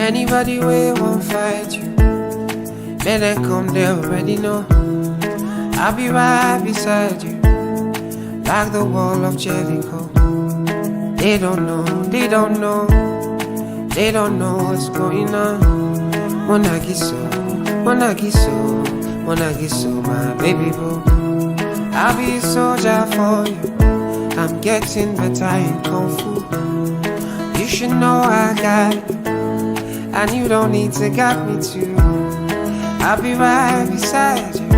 Anybody way won't fight you, let them come, they already know. I'll be right beside you, like the wall of Jericho. They don't know, they don't know, they don't know what's going on. Monagiso, Monagiso, Monagiso, my baby boo. I'll be a soldier for you, I'm getting better in Kung Fu. You should know I got you, and you don't need to guide me too. I'll be right beside you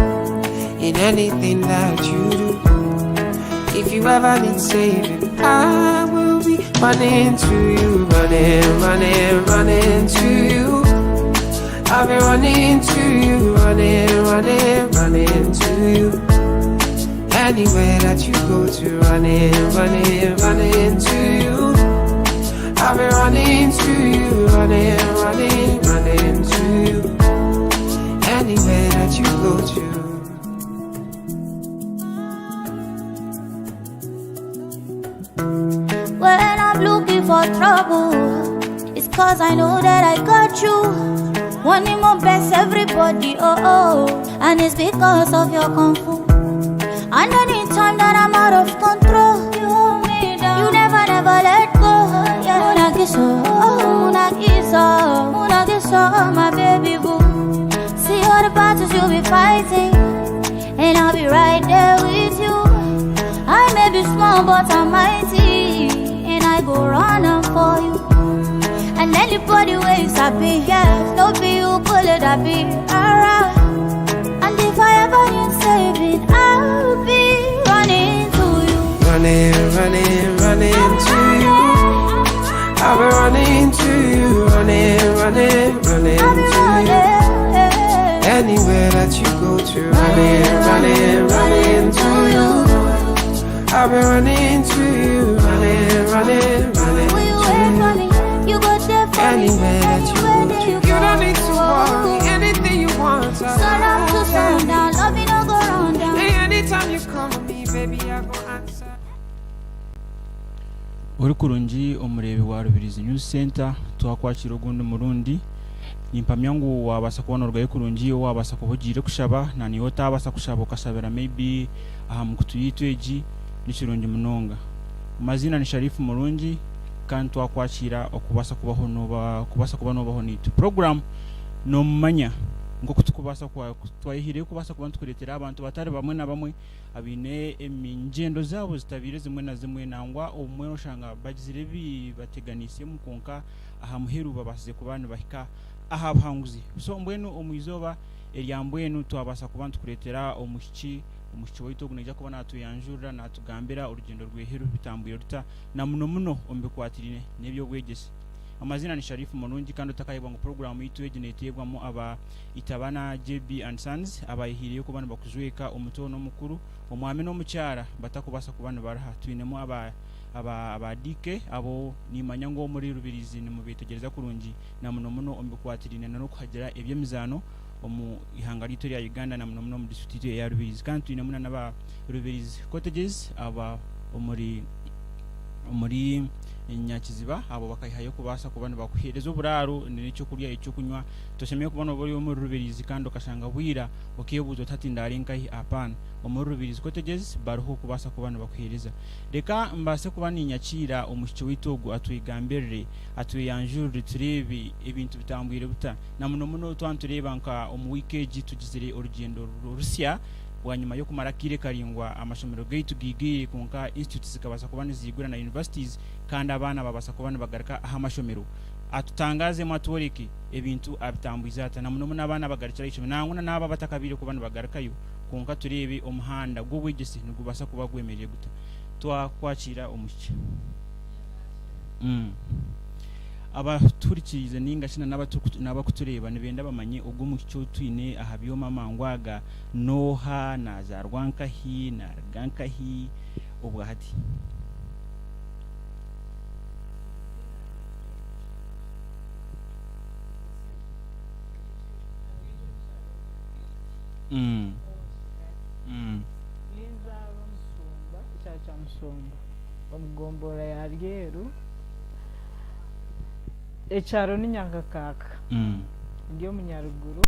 in anything that you do. If you ever need saving, I will be running to you, running, running, running to you. I'll be running to you, running, running, running to you. Anywhere that you go to, running, running, running to you. I'll be running to you, running, running, running to you. Anywhere that you go to. When I'm looking for trouble, it's cause I know that I got you. Wanting my best, everybody, oh oh. And it's because of your Kung Fu. And anytime that I'm out of control, you hold me down, you never, never let go. Yeah. Munagiso, Munagiso, Munagiso, my baby boo. See all the battles you'll be fighting, and I'll be right there with you. I may be small but I'm mighty, and I go running for you. And anybody waits happy, yes, no be you pull it, I be alright. And if I ever need saving, I'll be running to you. Running, running, running to you. I'll be running to you, running, running, running I'll be to running, you. Anywhere that you go to, running, running, running to you. I'll be running to you, running, running, running will you to wait for you. me? You go there for me. Anywhere that you Anywhere go that to, you you don't need to go. worry. Anything you want, Sun up to sundown, love me no go round down. Hey, anytime you come to me, baby, I go answer. Uri kurungi omurebe wa Rubirizi News Center twakwakira ogundi murundi nimpamya ngu wabasa kubona orwaye kurungi wabasa kubugire kushaba na niyo tabasa kushaba ukashabira maybe aha mukutuyitu eji nikirungi munonga. Amazina ni Sharifu Murungi kandi twakwakira okubasa kubaho nobaho nitu program no manya ngo kutukubasa kwa twayihire kubasa kuba tukuretera abantu batari bamwe na bamwe abine eminjendo zabo zitabire zimwe na zimwe nangwa omwe oshanga bagizire bateganise mukonka aha muheru babasize kubana bahika aha buhanguzi so mbwenu omuizoba eryambwenu twabasa kuba tukuretera omushiki wito guneja kuba natuyanjura natugambira urugendo rweheru bitambuye ruta na muno ombekwatirine nebyo Obwegyese. Amazina ni Sharifu Murungi kandi utakayibwa ngo program yitu egenetegwamo aba itabana JB and Sons abayihiriye kubana bakuzweka umutono mukuru omwame no mucyara batakubasa kubana baraha twinemo aba dike abo nimanya ngo muri Rubirizi ni mubitegereza kurungi na muno ombekwatirine no kuhagira ebyemizano omu ihanga rito rya Uganda na muno mu district ya Rubirizi kandi twinemo n'aba Rubirizi cottages aba omuri Nyakiziba abo bakayihayo kubasa kubana bakuhereza uburaro n'icyo kurya icyo kunywa toshemeye kubona bari mu Rubirizi kandi ukashanga bwira okiyebuzo tatindari nkahi apana mu Rubirizi cottages baruho kubasa kubana bakuhereza reka mbase kubana Nyakira omushiki witogo atuyigambirire atuyanjure turebe ibintu bitambwire buta na muno twantureba nka omu weekend tugizire Orugyendo Rusya wanyuma yo kumara kire karingwa amashomero gate gigire konka institutes zikabasa kubana zigura na universities kandi abana babasa kubana bagarika aha mashomero atutangaze matworeke ebintu abitambuiza ata na muno abana bagarikira ishome nanguna naba batakabire kubana bagarikayo konka turebe omuhanda gw'Obwegyese nugubasa kuba gwemereye guta twakwakira omushiki abaturikize ninga shina n'abakutureba nibenda bamanye ubwo mucyo twine ahabyo mamangwaga noha na zarwankahi na gankahi obwahati Ninzaba Musumba Musumba Omugombora ya Ryeru ekyaro ni Nyakakaka ndio munyaruguru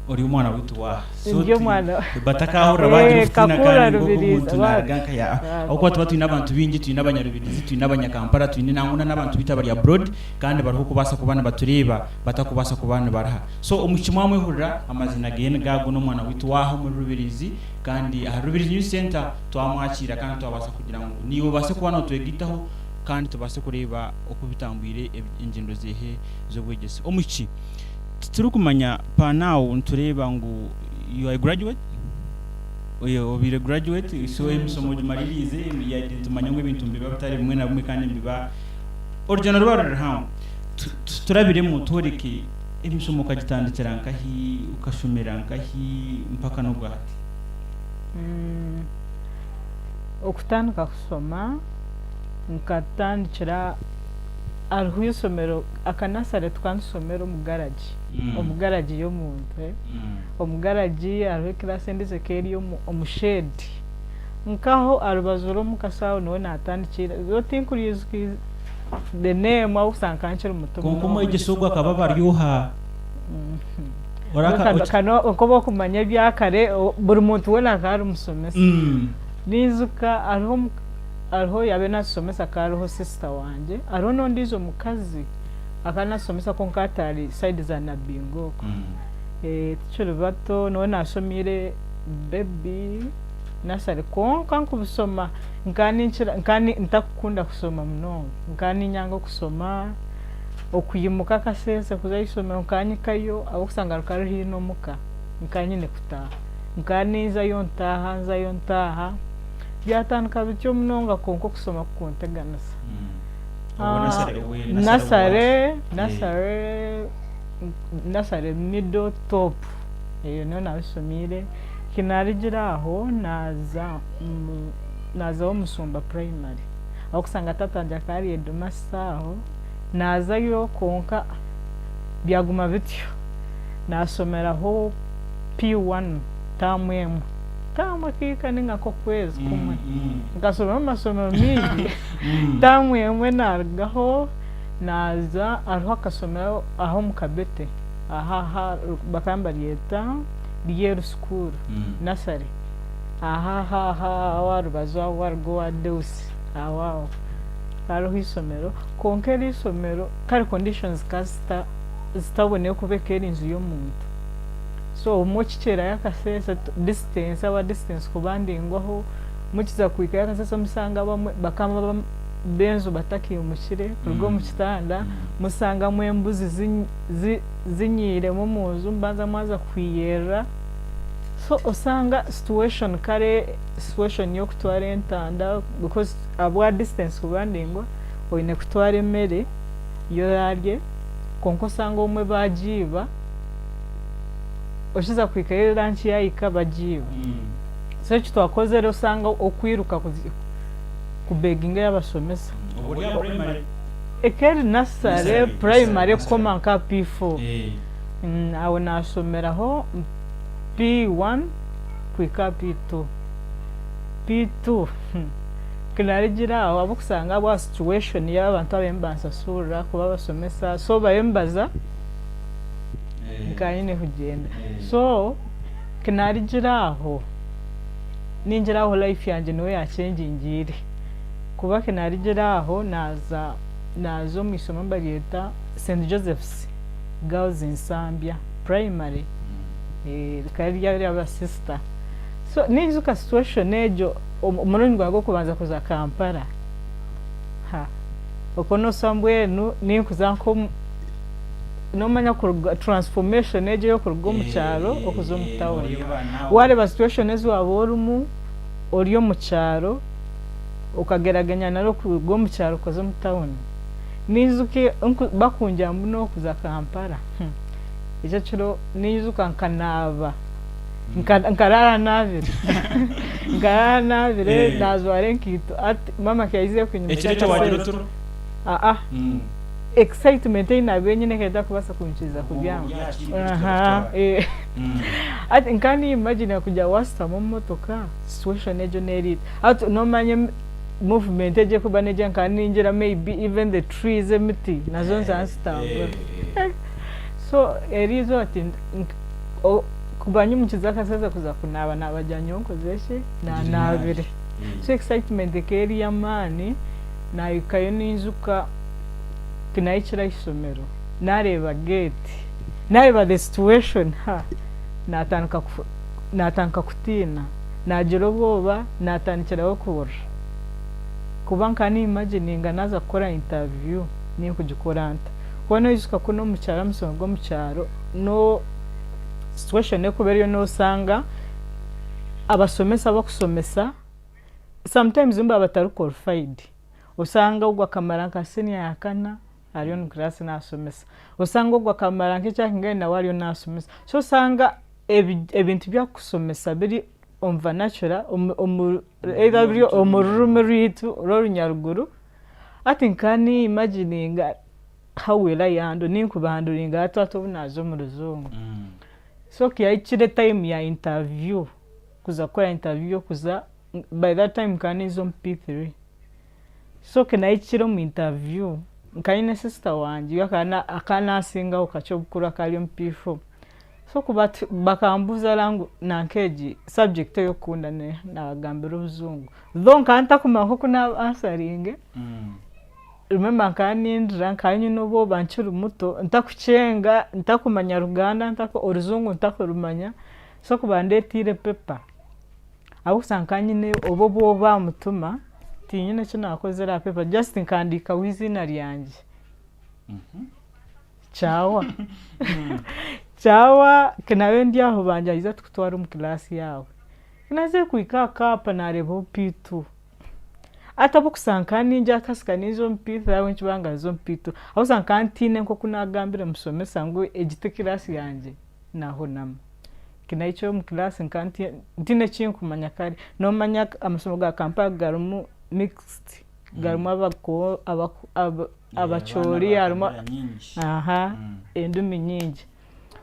uri umwana witu wa ndio mwana batakahura baje kutina kandi Rubirizi ganka ya uko tuba twina abantu bingi twina abanyarubirizi twina abanyakampara twina nanguna n'abantu bitabari abroad kandi bariho kubasa kubana batureba batakubasa kubana baraha so umushimwa mwehurira amazina gene gago no mwana witu waho muri Rubirizi kandi aha Rubirizi News Center twamwakira kandi twabasa kugira ngo niyo base kubana twegitaho kandi tubase kureba uko bitambwire ingendo zehe zo bwegese omuki turi kumanya pa now ntureba ngo you are a graduate oyo obire graduate so ebisomo jumaririze ya tumanya ngo ibintu mbiba bitari bimwe na bimwe kandi mbiba Orugyendo rwaro ha turabire mu toreke ebisomo kagitandikira nkahi ukashomera nkahi mpaka no bwati okutandika kusoma nkatandikira ariho isomero akanasare twansomero mu garage omugaraji yo muntu omugaraji ariho class ndize keri yo omushedi nkaho arubazuro mukasawo no natandikira zo tinkurize the name au sankanchero mutomo konkomo igisogwa akaba baryoha oraka kano okobo kumanya byakare buri muntu wena kari musomesa nizuka ariho yabe nasomesa kariho sister wanje ariho nondizo mukazi akanasomesa konkatari side za nabingo tichoro bato no nasomire baby nasare konka kubusoma nkani ntakukunda kusoma muno nkani nyango kusoma okuyimuka kasese kuzayisomera nkanyikayo abakusanga rukari hino muka nkanyine kutaha nkaniza yontaha byatandika bityo munonga konko kusoma kunteganasa nasare middle top no nabisomire kinarijiraho naza omusumba primary akusanga tatanja kari edumasaho naza yo konka byaguma bityo nasomeraho P1 tamwemu tamakika ningako kwezi kumwe ngasoma masomero miji tamwemu nargaho naza ariho akasomero aho mukabete aha bakamba leta Year school nasari warubazo wargo wadeus awawo karo hisomero konkeri isomero kari conditions kasta zitabone kubekera inzu yo muntu so umuchikera yakasesa distance kubandi ngwaho mukiza kuika yakasesa musanga bamwe bakamba benzo bataki umushire kurwo mukitanda musanga mwembuzi zinyire mu muzu mbanza mwaza kwiyera so osanga situation yo kutwara entanda because abwa distance kubandi ngo oyine kutwara emere yo yarye konko sanga umwe bajiba oshiza kwikaye ranchi yayika bajiba so kitwakoze rero sanga okwiruka kubeginga y'abasomesa ekeri nasare primary koma nka P4 aho nasomeraho P1 kwika P2 kinarigira aho abukusanga aba situation y'abantu abembansa sura kuba basomesa so bayembaza nkayine kugenda so kinarigira aho ninjira aho life yanje no ya changingire kuba kinarigira aho nazo mwisoma bageta St Joseph's Girls in Zambia primary kari yaba sister so ninzuka situation ejo umurundi gwago kubanza kuza Kampala okono sambwenu ni kuzanko no manya ku transformation ejo yo kurgo mu cyaro okuzo mu town wale ba situation ezo aborumu oriyo mu cyaro ukageraganya naro kurgo mu cyaro kozo mu town nizuke bakunja muno kuza Kampala icyo cyo nizuka nkanaba nkarara navire nazware nkito ati mama kyayize kunyuma ekire cyo wagiro turu excitement ina benyine keda kubasa kunchiza kubyanga ati nkani imagine kujya wasta mu motoka situation ejo neri ati no manye movement eje kuba neje nkani injira maybe even the trees emiti nazo nzanstable so erizo ati kubanye mukiza kasaza kuza kunaba nabajyanyonko zeshe na nabire so excitement keri ya mani na ikayo ninzuka kinaichira isomero nareba gate nareba the situation natanka kutina nagira ubwoba natanikiraho kubura kubanka ni imagininga naza gukora interview ni kugikoranta kubona yisuka kuno mu cyaro musongo mu cyaro no situation ne kubera yo no sanga abasomesa bakusomesa sometimes umba batari qualified usanga ugwa kamara nka senior yakana ariyo ni class nasomesa usanga ugwa kamara nk'icya kingana wariyo nasomesa so usanga ebintu bya kusomesa biri umva natural either omururumi rwitu runyaruguru ati nkani imagining how will I handle ninkubahanduringa atatu nazo mu ruzungu so kiyaichire time ya interview kuza kwa interview kuza by that time kani izo P3 so kinaichire mu interview nkayine sister wanje yakana akana singa ukacho bukura kali P4 so kubat bakambuza langu nankeji subject yo kunda ne nabagambira ubuzungu though nkanta kumanko kuna answering remember nkani ndra nkanye nobo banchuru muto ntakuchenga ntakumanya Ruganda ntako oruzungu ntakurumanya so kubandetire paper aho sankanye ne obobo bamutuma tinyine cyo nakozera paper just nkandika wizina ryanje chawa kinawe ndiaho banjayiza tukutwara mu class yawe kinaze kuikaka hapa na rebo P2 atabo kusankani nja kasikanizo P3 yawe nchibanga zo P2 aho sankantine nko kunagambira musomesa ngo egite class yanje naho nama kinaicho mu class nkanti ndine chinkumanya kali no manya amasomo ga Kampala garumu mixed garumu abako abachori arimo endumi nyingi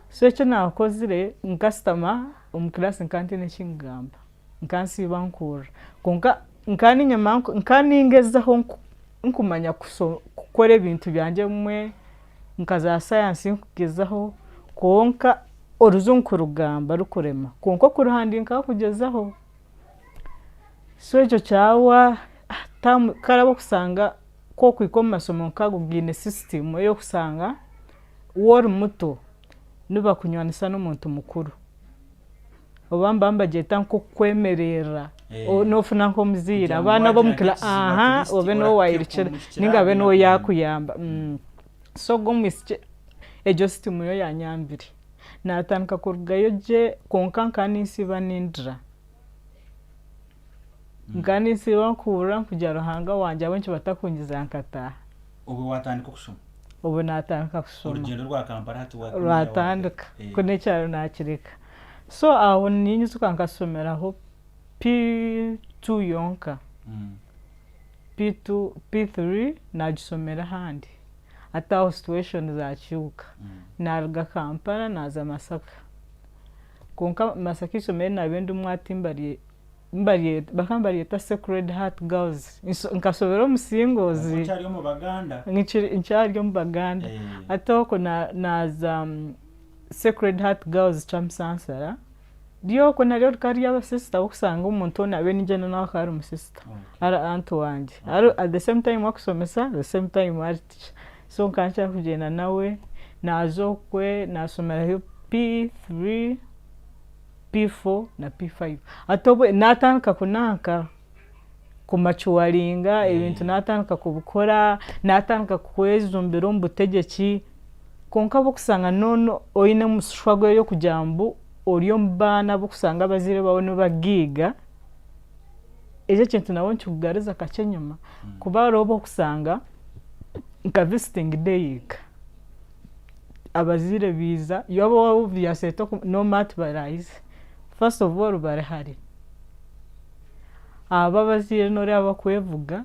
so cyo nakozire customer class nkantine chingamba nkansi bankura konka nkani nyamanko nkani ngezaho nkumanya gukora ibintu byanje mwe nkaza science nkugezaho konka oruzungu rugamba rukurema konko kuruhandi nka kugezaho so icyo cyawa karabo kusanga ko kwikoma masomo nkagugine system yo kusanga wor muto nuba kunywanisa n'umuntu mukuru obamba jeta nko kwemerera no funa nko muzira abana bo mukira obe no wayirikira ningabe no yakuyamba so gomische ejo system yo yanyambire natanka kurugayo je konkankani siba nindra ngani siba kura kujya ruhanga wanje abenshi batakungiza nkata ubu watandika kusoma ubu natanka kusoma urugendo rwa Kampala hatu watandika kone cyaro nakireka so aho ninyusuka nkasomeraho P2 yonka P2 P3 nagisomera handi ataho situation zacyuka naruga Kampala naza Masaka konka Masaka isomera nabende umwatimbariye bakambariye ta Sacred Heart Girls nkasomera musingozi ncyari mu Baganda ncyari mu Baganda atoko naza Sacred Heart Girls chamsansara dio ko na ryo kari aba sister ukusanga umuntu nabe nijana nawe kari mu sister ara anto wanje at the same time wakusomesa the same time art so kancha kugenda nawe nazo kwe nasomera P3 P4 na P5 atobo natanka kunanka kumachuwalinga ibintu natanka kubukora natanka kwezumbira mbutegeki konka bokusanga nono oyine mushwago yo kujambu oriyo mbana bokusanga bazire babone bagiga eje kintu nawo nchugariza kachenyuma kuba robo kusanga nka visiting day abazire biza yobo vyaseto no mat barayize first of all barahari aba bazire nore abakwevuga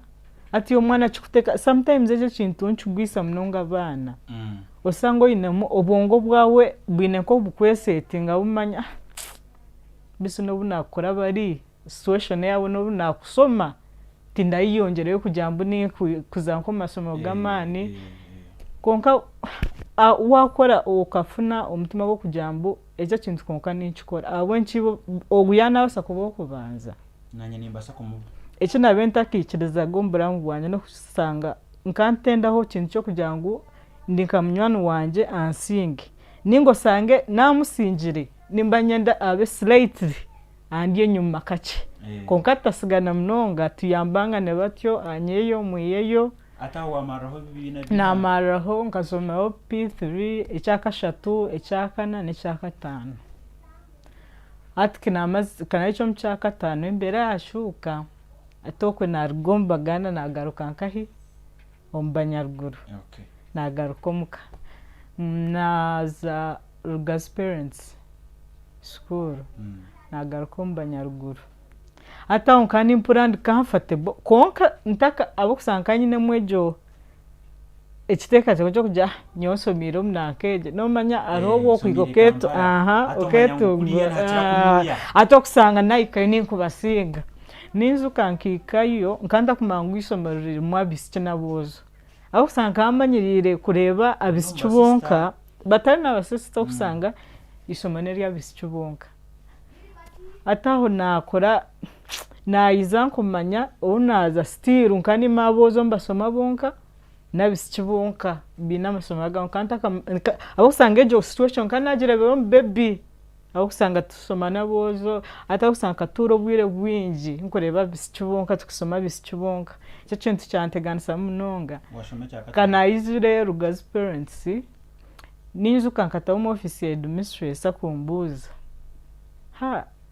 ati omwana kikuteka sometimes ekyo kintu nkigwisa munonga abana osanga oyinemu obwongo bwawe bwine ko bukwesetinga bumanya biso no bunakora bari situation yawe no bunakusoma tindayiyongereyo kugira mbu ni kuzanko masomo gamani konka wakora okafuna omutima go kugira mbu ekyo kintu konka nikikora abwenkibo oguyana basa kuba okubanza nanye nimbasa kumuba ekyo nabentakikiriza gomburamu bwanje no kusanga nkantendaho kintu cyo kugira ngo ndinka munywani wanje ansinge ningo sange namusingire nimbanyenda abe slightly andi enyuma kache konka tasigana mnonga tuyambanga ne batyo anyeyo muyeyo atawa maraho bibina na maraho nkasomaho P3 ecyakashatu ecyakana n'ecyakatano ati kana icyo mcyakatano imbere yashuka atokwe narugomba gana nagaruka nkahi ombanyaruguru nagaruka muka naza Rugas Parents School nagaruka ombanyaruguru ata unkani mpurandi kamfate konka ntaka abokusanga nyine mwejo ekiteka cyo kujya nyosomiro mnakeje no manya arobo kwikoketo oketo atokusanga naika ninkubasinga ninzuka nkikayo nkanda kumangu isomero mwabisi nabozo aho kusanga amanyirire kureba abisicyubonka batari nabasista kusanga isomero ryabisicyubonka ataho nakora nayiza kumanya unaza still nkani mabozo mbasoma bonka nabisicyubonka binamasomo ga nkanta aho kusanga ejo situation kanagire baby aho kusanga tusoma nabozo atakusanga turo bwire bwinji nkoreba bisicyubonka tukusoma bisicyubonka cyo kintu cyanteganisa munonga kana izire Rugas Parents ninzuka nkata mu office ya administrator kumbuza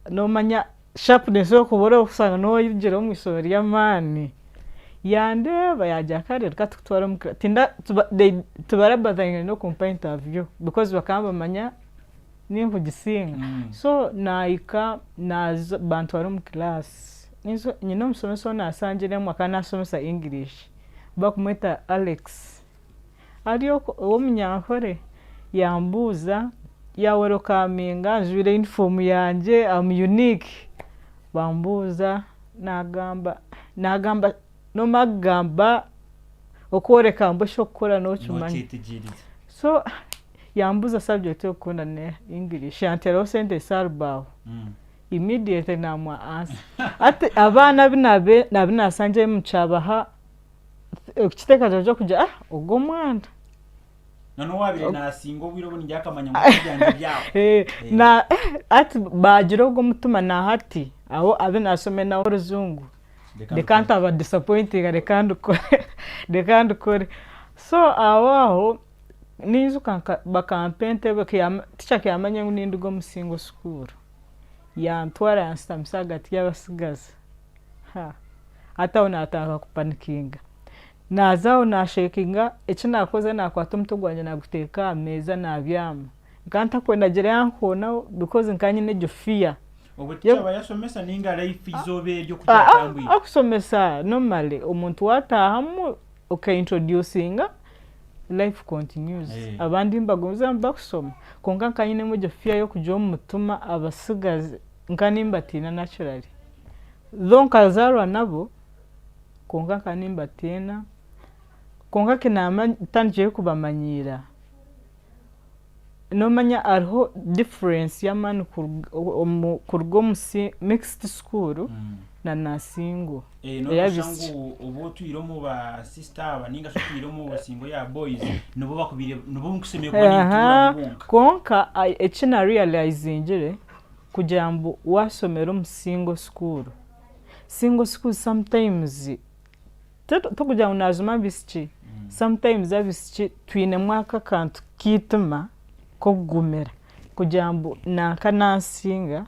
no manya sharpness yo kubora usanga no yigero mu isoro ya mani yandeba yajya kare katutwara mu tinda tubarabazanye no company interview because bakamba manya nimvu gisinga so naika bantu bari mu class nizo nyino musomeso nasangire mu kana somesa English bakumeta Alex ariyo wo munyankore yambuza ya welcoming njure uniform yanje am unique bambuza nagamba no magamba okoreka mbo shokora no chumanya so yambuza subject yo kuna ne English antero sente sarbaho immediately namwa answer ati abana nabinasanje mucabaha kiteka cyo kujya ubwo mwana none wabire nasingo bwiro buni yakamanya mu byanje byawo na ati bagira ubwo mutuma na hati aho abinasome na oruzungu de kanta ba disappointing de kandukore so aho nizuka bakampente tichake yamanya nindi go musingo school yantwara yanstamsaga y'abasigaza ata unataka kupanikinga nazao na shakinga ekina koze nakwata umutugwanye naguteka ameza nabyama nkanta kwenda gere yankona because nkanye nejo fear obutyaba yasomesa ninga life izobe ryo kujyatambi akusomesa normally umuntu watahamu introducing life continues abandi mbagoza bakusoma konka nkanye nejo fear yo kujya mutuma abasigaze nkanimbatina naturally donc azarwa nabo konka kanimbatina konka kinama tanje kubamanyira no manya arho difference ya man kurgo musi mixed school na nasingo no shangu ubo tuyiro mu ba sister abaninga so tuyiro mu basingo ya boys nubo bakubire nubo nkusemeye kwa n'intura konka ekina realizing jere kujambo wasomero musingo school single school sometimes tukujya unazuma bisici sometimes abisici twine mwaka kantu kituma ko gumera kujambo nasinga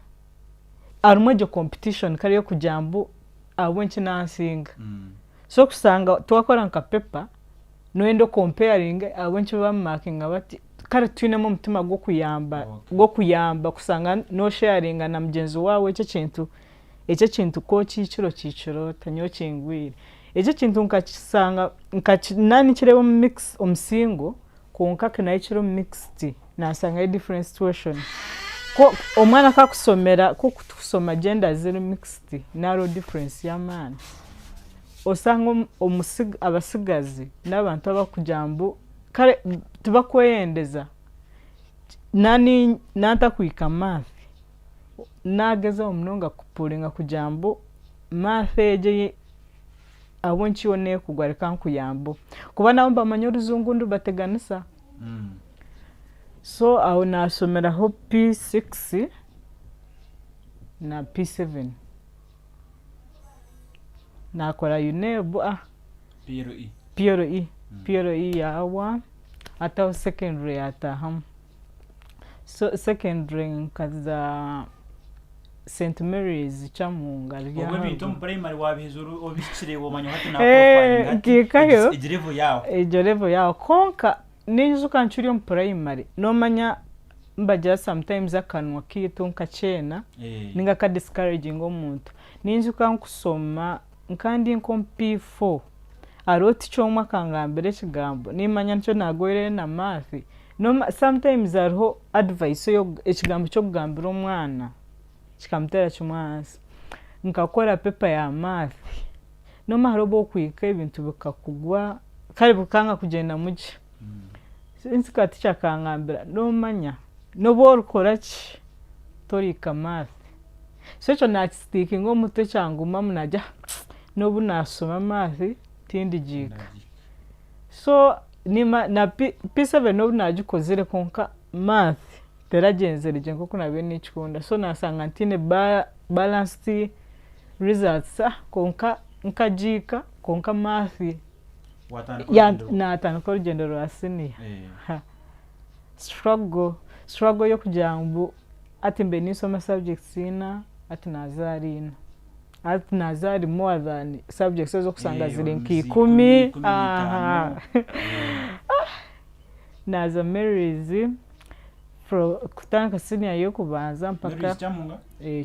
arumwe competition kariyo kujambo abwenche nasinga so kusanga twakora nka paper no endo comparing abwenche bamakinga bati kare twine mu mutima go kuyamba kusanga no sharing na mugenzi wawe icyo kintu ko ciciro tanyo kingwire ekyo kintu nkakisanga nani kireba mu mix omusingo konka kinayi kiro mixed nasanga different situation ko omwana kakusomera ko kutusoma gender zero mixed naro difference ya man osanga abasigazi n'abantu abakujambu kare tubakweyendeza nani nanta kuika math nageza omunonga kupulinga kujambu math eje abonchi one kugwareka nkuyambo kuba nawo bamanyo ruzungu ndu bateganisa so aho nasomera ho P6 na P7 nakora UNEB PRE yawa ata secondary ataham so secondary kaza St Mary's Chamunga obwebintu mu primary wabihizuru obikire womanyo hati na profile ngikayo ijerevo yawo konka nizuka nchuri mu primary no manya mbaja sometimes akanwa kitu nkachena ninga ka discouraging omuntu ninzuka nkusoma nkandi nkom P4 aroti chomwa kangambere kigambo nimanya ncho nagwere na math no sometimes arho advice yo ekigambo cyo kugambira omwana kikamutera kimwansi nkakora paper ya math no marobo kwika ibintu bikakugwa kari bukanga kugenda muki insikati cyakangambira no manya no borukora ki torika math so cyo nakistick ngo muto cyanguma munaja no bunasoma math tindi jika so nima na P7 no bunagikozere konka math teragenzerije nko kunabe n'ikikunda so nasanga ntine balanced results konka nkajika konka math ya natandika urugendo rwa senior struggle yo kujambu ati mbe nisoma subjects ina ati nazari more than subjects zo kusanga ziri nki 10 naza Mary's kutanga senior yo kubanza mpaka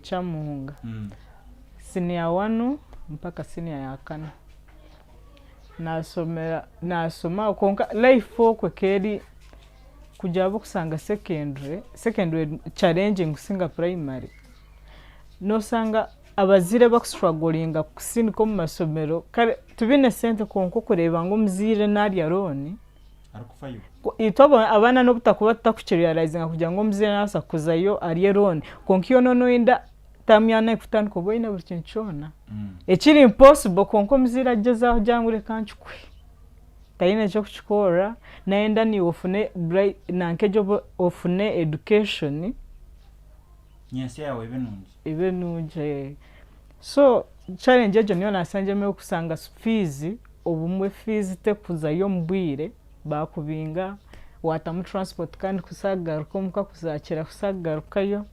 Chamunga senior 1 mpaka senior ya 4 nasoma konka life okwe keri kujabo kusanga secondary challenging kusinga primary no sanga abazire bakustrugglinga kusini ko mu masomero kare tubine sente konko kureba ngo muzire nari yaroni arakufayo itobo abana no butakuba takuchirializinga kugira ngo muzire nasa kuzayo ari yaroni konkiyo no inda tamyana kutani ko boyina burkinchona ekiri impossible konko muzira ageza jangure kanchukwe tayine cyo kuchikora naenda ni ofune nankejo ofune education nyese yawe ibenuje so challenge ejo niyo nasanje me kusanga fees obumwe fees te kuzayo mbwire bakubinga watamu transport kandi kusagaruka muka kuzakira kusagarukayo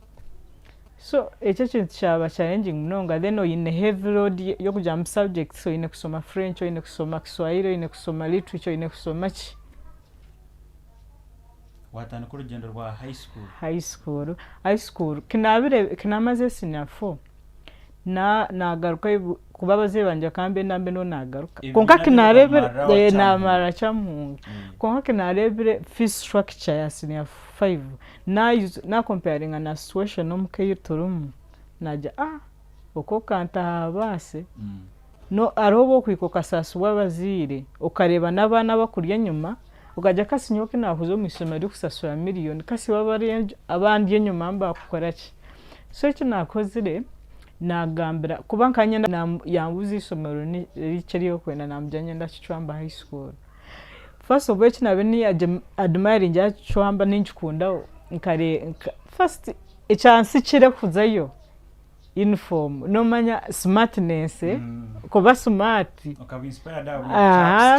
so ekyo kintu cyaba challenging mnonga then oyine heavy load yo kuja mu subject so ine kusoma French ine kusoma Kiswahili ine kusoma literature ine kusoma ki watana ku rugendo rwa high school kinamaze senior 4 nagaruka kuba bazebanje kambe nambe no nagaruka konka kinarebe na mara Chamunga konka kinarebe fee structure ya senior 5 na comparing na situation no mukayiturumu naja uko kanta base no arobo kwikoka sasu wabazire ukareba nabana bakurya nyuma ugaja kasinyoke nahuzo mwisomero kusasura miliyoni kasi babari abandi nyuma mba kukoraki so icyo nakozire nagambira kuba nkanya yambuzi isomero ni rikiriyo kwenda namjanye ndachwamba high school first of which nabe ni admire nja chwamba ninchikunda nkare first a chance kire kuzayo uniform no manya smartness kuba smart ukaba inspired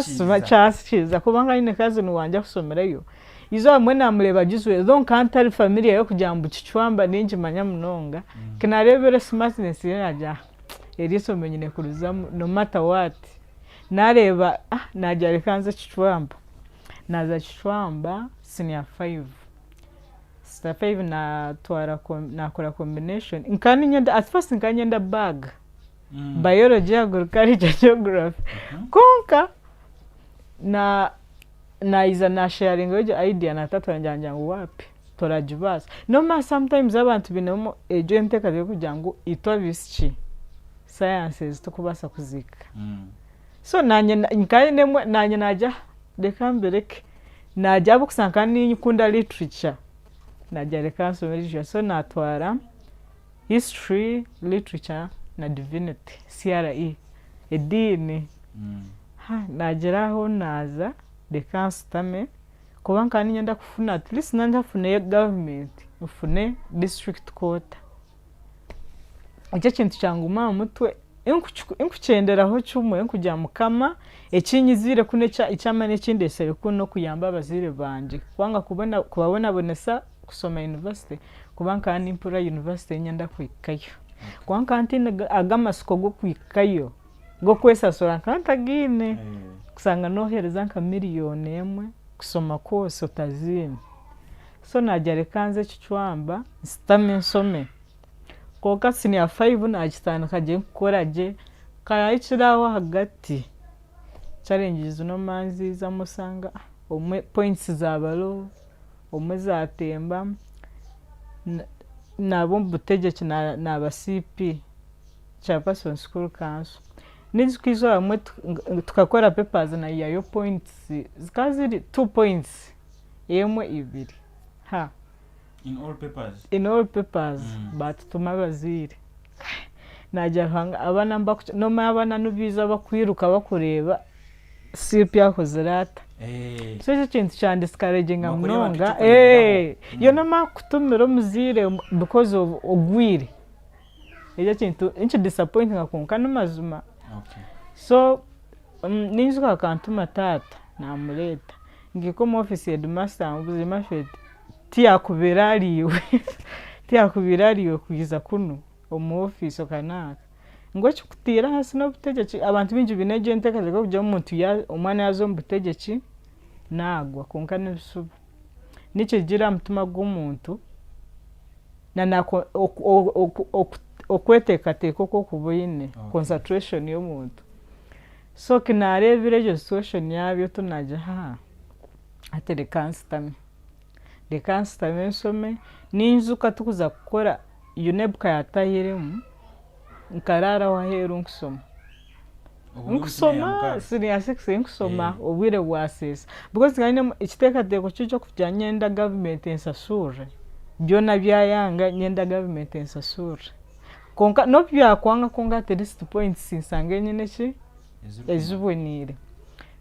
smart chiza kuba nkanye kazi nuwanja kusomerayo izo amwe namureba gizwe donc antari familia yo kujambu chichwamba ninji manya mnonga kinarebere smartness yaja eriso menyine kuruzamu no matter what nareba najya kanza chichwamba naza chichwamba senior 5 senior 5 na twara nakora combination nkani nyenda at first nkanyenda bag biology agriculture geography konka na iza na sharing yo idea na tatu njanja wapi torajibasa no sometimes abantu binomo ejo nteka yo kujangu itwa bischi sciences tukubasa kuzika so nanye nkaye nanye naja dekambeleke najya bukusanga ni kunda literature najya rekansomera literature so natwara history literature na divinity CRE edini nageraho naza dekansitame kuba nkani nyenda kufuna at least nanda fune government ufune district court icyo kintu cyanguma mutwe inkucenderaho cyumwe inkujya mukama ekinyizire kunecha icyamane kindesere kuno kuyamba abazire banje kwanga kubabona bonesa kusoma university kubanka ni impura university nyenda kwikayo kwanka antine agamasiko go kwikayo go kwesa sora kantagine kusanga nohereza nka miliyoni emwe kusoma kose utazini so najya kanze cyicwamba sitame nsome koka senior 5 najitana kaje koraje kayiciraho hagati challenges no manzi za musanga umwe points zabalo umwe zatemba nabo butegeke na aba CP chairperson school council nizikwizo amwe tukakora papers na yayo points zikaziri 2 points yemwe ibiri in all papers but tumabazire najya hanga abana no mabana nubiza bakwiruka bakureba CP yakoze rata so icyo kintu cyane discouraging mnonga yo nama kutumira muzire because of ogwire icyo kintu inchi disappointing akonka numazuma so ninzuka kantuma tata na muleta ngiko mu office ya headmaster ubuzima fete tiyakubirariwe kugiza kuno mu office okanaka ngo cyukutira hasi no butegeki abantu binji bineje ntekaze ko kujya umuntu ya umwana yazo mbutegeki nagwa konka n'ibisubu nice gira mutuma gw'umuntu nako okweteka teko ko kuboyine concentration yo muntu so kinarebire jo situation yabyo tunaja aterekanstame dekansitame nsome ninzuka tukuza gukora UNEBUKA yatahiremu nkarara waheru nkusoma senior 6 nkusoma obwire bwasesa because ngane ikiteka teko cyo kujya nyenda government ensasure byona byayanga nyenda government ensasure konka no byakwanga konga at least points sinsange nyine ki ezubonire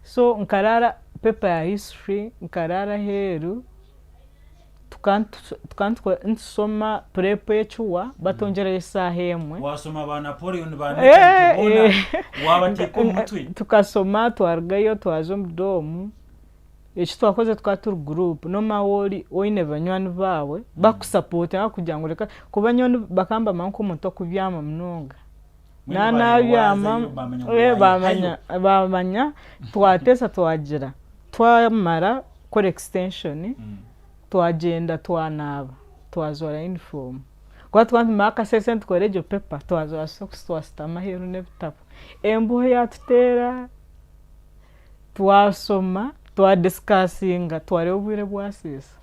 so nkarara paper ya history nkarara heru tukantu nsoma prepe chuwa batongera isaha emwe wasoma ba Napoleon ba wabateka umutwe tukasoma twargayo twazo mdomu echi twakoze twaturu group no mawoli oine banywani bawe bakusupport akugira reka kubanyoni bakamba manko muntu kubyama mnonga nana byama bamanya twatesa twagira twamara kore extension twagenda twanaba twazora uniform kwa twantu maka sesent korejo paper twazora socks twastama heru nebitapo embuho yatutera twasoma twadiscussinga twarebwire bwasisa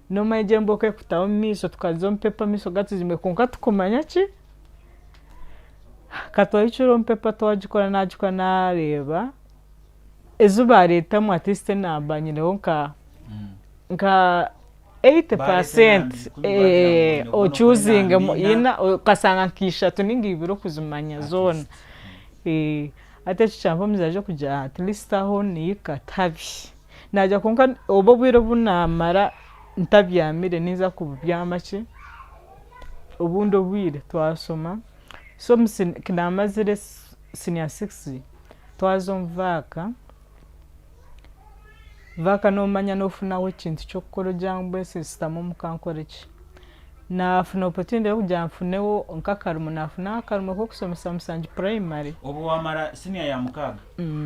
no maje mboke kutawo miso tukazom paper miso gatuzime konka tukomanya ki katwayichuro paper twagikora najikora nareba ezuba leta mu artiste nabanyine wonka nka 80% o choosing ina kasanga kisha tuningi ibiro kuzumanya zone ate cyambo mizaje kujya at least aho ni katabi najya konka obobwiro bunamara ntabyamire niza kubyamake ubundo bwire twasoma so kinamazire senior 6 twazomvaka vaka no manya no funa wekintu cyokoro jangwe system mukankoreki na funa opportunity yo kujya mfunewo nkakarumo nafuna akarumo ko kusomesa musanji primary obo wamara senior ya mukaga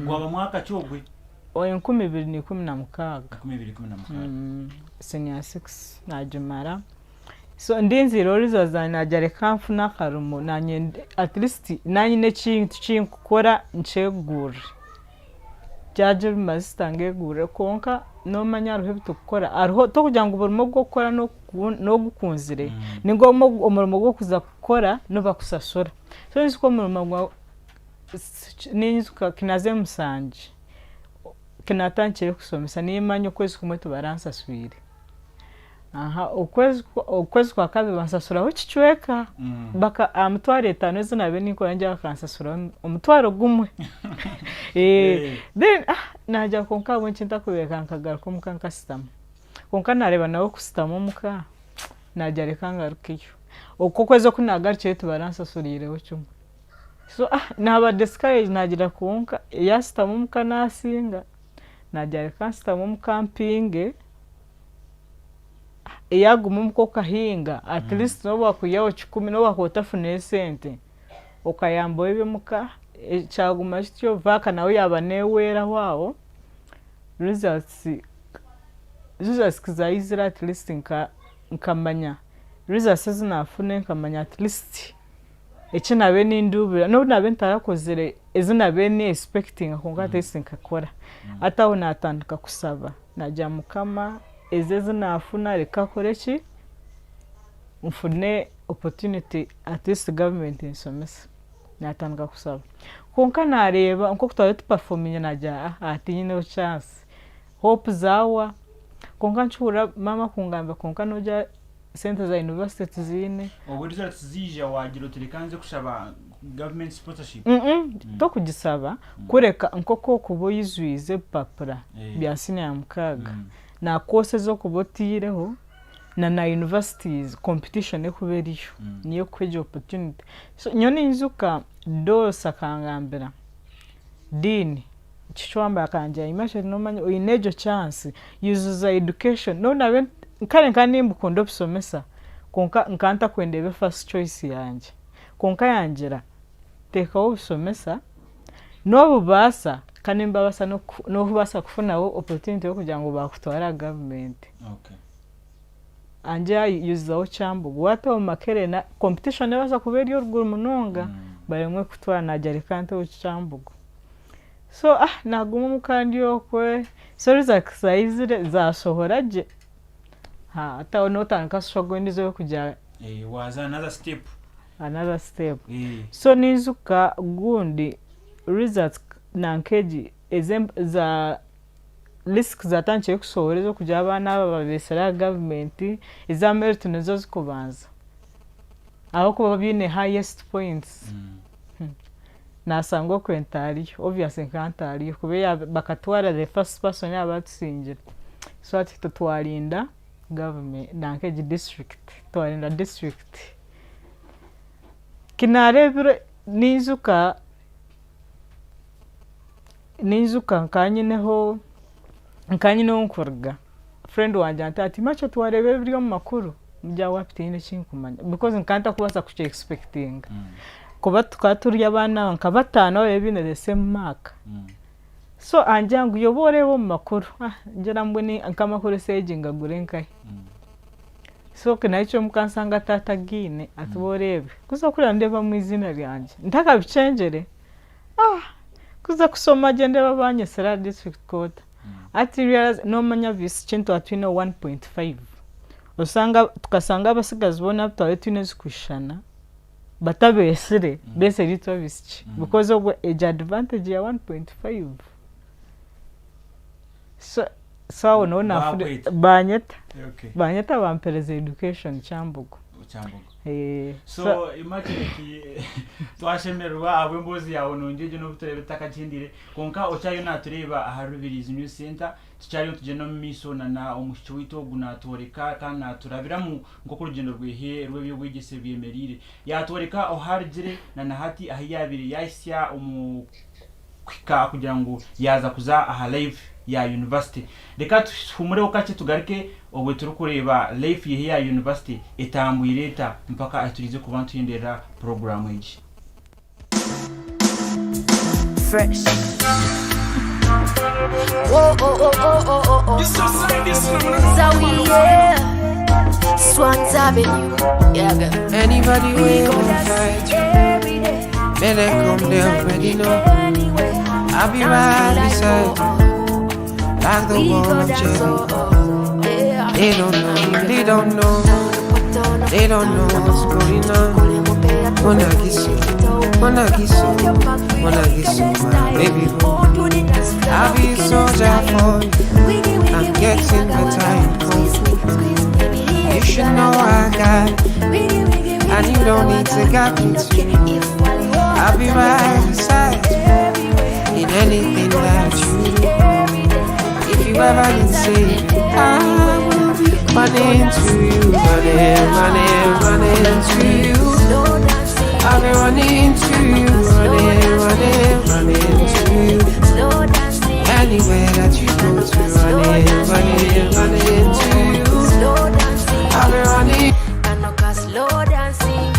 gwaba mwaka cyogwe oyo 2016 2016 senior 6 najumara so ndinzira orizo najare kamfu nakarumo nanye at least nanye nekintu kinkukora nchegura jaje mazistange gure konka no manya ruhe bitukora ariho to kugira ngo burimo gukora no gukunzire ni ngombwa umurimo gwo kuza gukora no bakusasura so nzi ko umurimo ninzuka kinaze musanje kinatankire kusomesa nimanyo kwezi kumwe tubaransaswire aha ukwezi kwa kabiri bansasura ho kicweka baka amutware 5 zina be niko njya kansasura umutwaro gumwe then najya konka bonche ntakubeka nkagaruka mukanka system konka nareba nawe ku system muka najya rekangarukiyo uko kwezi kunagarukiye tubaransasurireho cyumwe so naba discourage nagira konka ya system muka nasinga najya reka system mukampinge eyaguma muko kahinga at least no bakuyaho 10 no bakotafune sente ukayambo ibe muka cyaguma cyo vaka nawe yabanewera wao results kizayizira at least nkamanya results zinafune nkamanya at least nabe n'indubira no nabe ntarakozere nabe ni expecting akonga testing kakora ataho natandika kusaba najya mukama zinafuna reka koreki mfune opportunity at least government insomesa natandika kusaba konka nareba nko kutwaye performing najya ati nyine chance hope zawa konka nchura mama kungamba konka noja center za university zine oburiza tizija wagira utirikanze kushaba government sponsorship to kugisaba kureka nkoko kuboyizwize papura bya senior mukaga na course zo kubotireho na universities competition ekuberiyo niyo kweje opportunity so nyoni nzuka do sakangambira dini chichwamba kanja imagine no manyo inejo chance yuzuza education no nabe nkare kanimba kondo bisomesa konka nkanta kwendebe first choice yanje konka yanjira teka ubisomesa no bubasa kanimba basa no bubasa kufuna opportunity yo kugira ngo bakutwara government anje yuzuza chambu wato makere na competition yabaza kubera yo ruguru munonga baremwe kutwara najari kante uchambu so naguma mukandi yokwe so zakizire zasohoraje ata notanka struggle ndizo kujya was another step so nizuka gundi results nankeji za risk zatanche kusohorezo kujya abana babesera government iza merit nezo zikubanza aho kuba bine highest points nasango kwentari obviously nkantari kubeya bakatwara the first person yabatsingira so ati tutwarinda government nankeji district twarinda district kinarebire nizuka nkanyineho nkurga friend wanje ati macho twarebe byo makuru mujya wapitine kinkumanya because nkanta kubasa kuche expecting kuba tukaturi abana nkabatana bebine the same mark so anjangu yoboreho makuru njera mbone nkamakuru sejinga gurenkai so kinacho mukansanga tatagine atuborebe kuza kuri ndeba mu izina ryanje ndaka bicengere kuza kusoma gende babanye sera district court ati realize no manya vis chinto atwino 1.5 usanga tukasanga abasigazi bona twawe twine zikushana batabesere bese rito vischi because of age advantage ya 1.5 so no banyeta bampereza education chambugo so Immaculate twashemerwa abembozi yawe nongeje no buturebe takakindire konka ochayo natureba aharubiriza new center tucyari tuje no miso na omushiki wito gunatoreka kana turabiramu ngoko rugendo rwehe rwebyo bwegese byemerire yatoreka oharigire na hati ahiyabire yasya kwika kugira ngo yaza kuza aha live ya university reka tuhumure ukache tugarike obwe turi kureba live ya university etambwireta mpaka aturize kubantu yendera program iji fresh oh Zawiye one's having you. Yeah, girl. Anybody We will go dance fight you. every day. When they come, they already know. Anyway, I'll be dance right like beside you, oh, like the we wall go of dance Jericho. oh, yeah. They don't know, they don't know, they don't know what's going on. Wanna kiss you, wanna kiss you, wanna kiss you, my baby boo. I'll be a soldier for you. I'm getting better in kung fu. You should know I got it, and you don't need to guide me too. I'll be right beside you in anything that you do. If you ever need saving, I will be running to you, running to you. I'll be running to you, running to you. Anywhere that you go to, running to you. I'll be running. Slow dancing,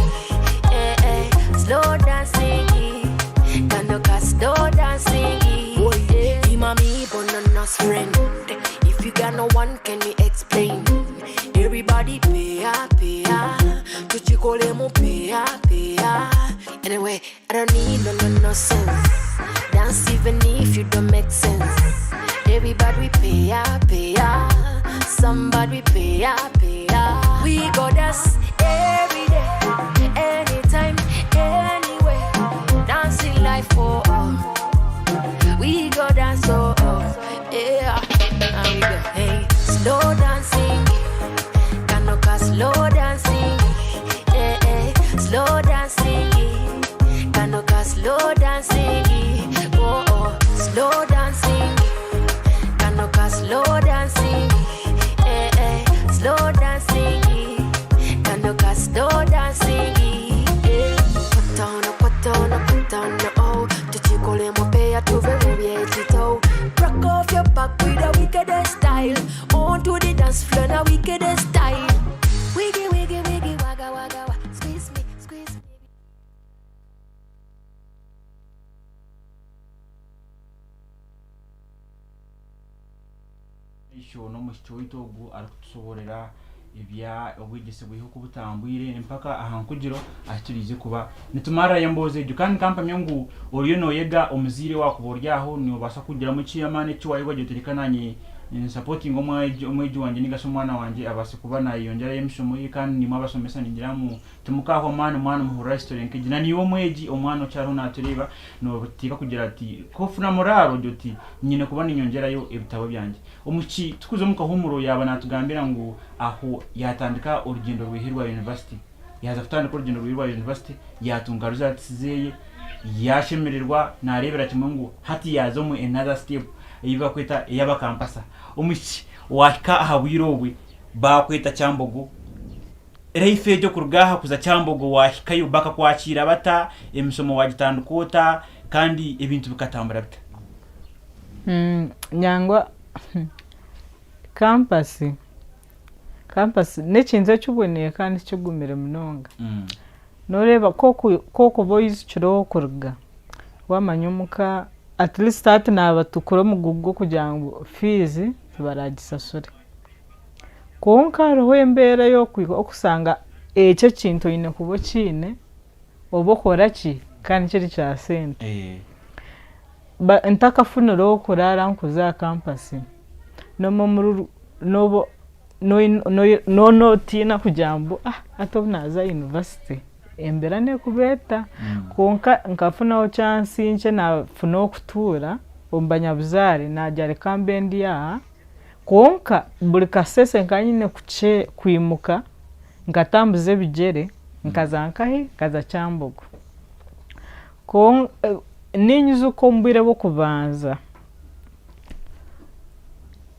slow dancing. Slow dancing, him and me bananas friend. If you got no one, can you explain? Everybody pay up. To chico lemo pay up. Anyway, I don't need no sense. Dance even if you don't make sense. Everybody pay up. Somebody pay up. We go dance every day, anytime, anywhere. Dancing like for we go dance yeah. And we go hey, slow dancing, Kanoka slow dancing, slow dancing, Kanoka slow dancing, slow dancing, Kanoka slow dancing, slow dancing, Kanoka slow dancing. Put on, oh, to chico le mopea to Obwegyese toe. Rock off your back with a wicked style. On to the dance floor, now wicked style. Wiggy, wagga, wagga, squeeze me. Isho no mushiki waitu ogu arikutusoborera ibya Obwegyese bwihuku butambwire mpaka ahankugiro aturize kuba nitumara yamboze kandi kampamye ngu oriyo no yega omuzire wakuboryaho ni obasa kugira mu kiyamane kiwayigo gyoterekananye supporting omweji wanje nigasho mwana wanje abase kuba na yongera yemishomo kandi ni mwabasomesa ningiramu tumukaho mwana mu restaurant kigina ni omweji omwana cyaro natureba no batika kugira ati kofuna moraro joti nyine kuba ni nyongera yo ebitabo byanje omuki tukuze mukahumuro yaba natugambira ngo aho yatandika Orugyendo rwihirwa university yaza kutandika Orugyendo rwihirwa university yatunga results zeye yashemererwa narebera kimwe ngo hati yazo mu another step yiba kwita yaba kampasa omuki waka ahawirowe bakwita Kyambogo reife ryo kurugaha kuza Kyambogo wahikayo baka kwakira bata emisomo wagitandukota kandi ebintu bikatambura bita nyangwa campus nekinze cyuboneye kandi cyugumire munonga noreba koko boys kiro kuruga wamanyumuka at least ati nabatukura mugugo kugira ngo fees baragisasure konka roho embera yo kusanga ece kintu ine kubo kine obokora ki kandi kiri cha sente ba ntaka funero kurara nkuza campus no tina kujambo atobunaza university emberane kubeta konka nkafuna chance nche na funo kutura ombanyabuzare najare kambendi ya konka buli kasese nkanyine kwimuka ngatambuze bigere nkazankahe kaza Kyambogo ninyuzo kombire bo kubanza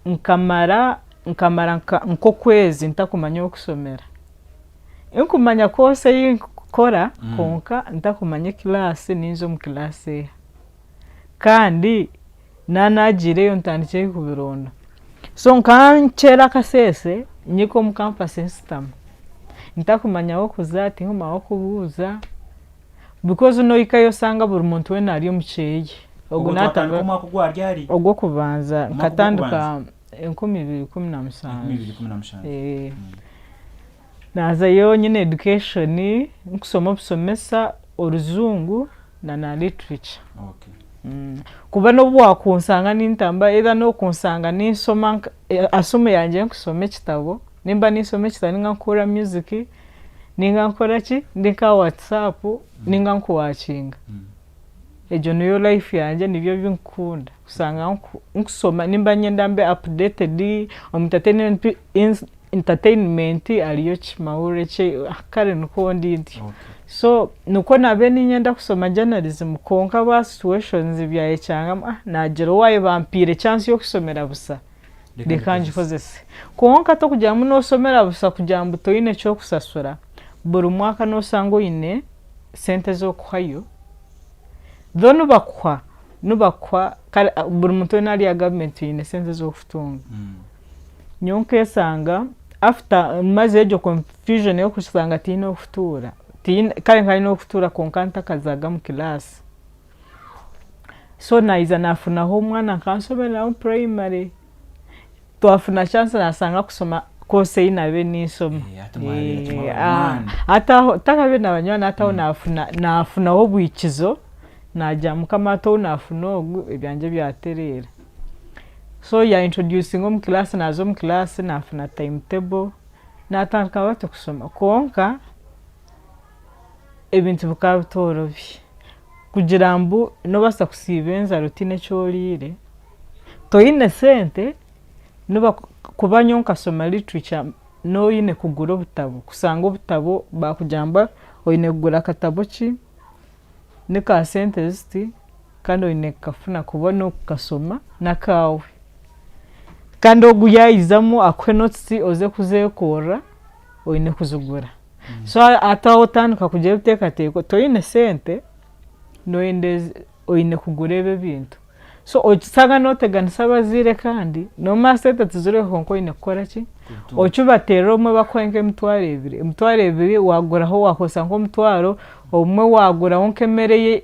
nkamara nko kwezi ntakumanya okusomera inkumanya kose yinkora konka ntakumanya classe ninzo mu classe kandi nanagireyo ntandike kubironda so nkanchera kasese nyiko mu campus system ntakumanya okuzati nkuma okubuza because no ikayo sanga buri muntu we nari omucheye ogunata ngoma kugwa ryari ogwo kubanza nkatanduka 2015 nazayo nyine education nkusoma busomesa oruzungu na literature. Kuba no bwakunsanga nintamba either no kunsanga nisoma asome yanje nkusoma ekitabo nimba nisoma ekitabo ninga nkora music ninga nkora ki ndika WhatsApp ninga nkuwachinga. Ejo niyo life yanje nibyo binkunda kusanga nkusoma nimba nyenda mbe updated entertainment aliyo chimaure che kare nuko ndindi. So nuko nabe ninyenda kusoma journalism konka ba situations bya echanga najero waye bampire chance yo kusomera busa de kanji kozese konka to kujya muno somera busa kujya mbuto ine cyo kusasura buri mwaka no sango ine sente zo kwayo donu bakwa buri muntu nali ya government ine sente zo kutunga nyonke sanga after maze ejo confusion yo kusanga tino kutura kale no kutura konkanta kazaga mu class. So naiza nafuna ho mwana kansomera mu primary twafuna chance nasanga kusoma kose inabe nisoma ata takabe nabanywana ata nafuna ho bwikizo najya mukamato nafuna ogu ebyanje byaterera. So ya introducing mu class nazo mu class nafuna timetable natanga bato kusoma konka ebintu bukabutorobi kugira mbu no basa kusibenza routine cyolire to innocent no kubanyo nkasoma literature no yine kugura obutabo kusanga obutabo bakujamba oyine kugura katabo ki ne ka sentence kandi oyine kafuna kubona ukasoma nakawe kandi oguyayizamo akwe notes oze kuzekora oyine kuzugura. So ata otanuka kujya utekateko to innocent no inde oyine kugura ebe bintu. So okisaga noteganisa bazire kandi no masete tuzure konko ine kora ki ocyubatero mwe bakwenke emtware ebiri wagura ho wakosa nko mtwaro omwe wagura wonke mereye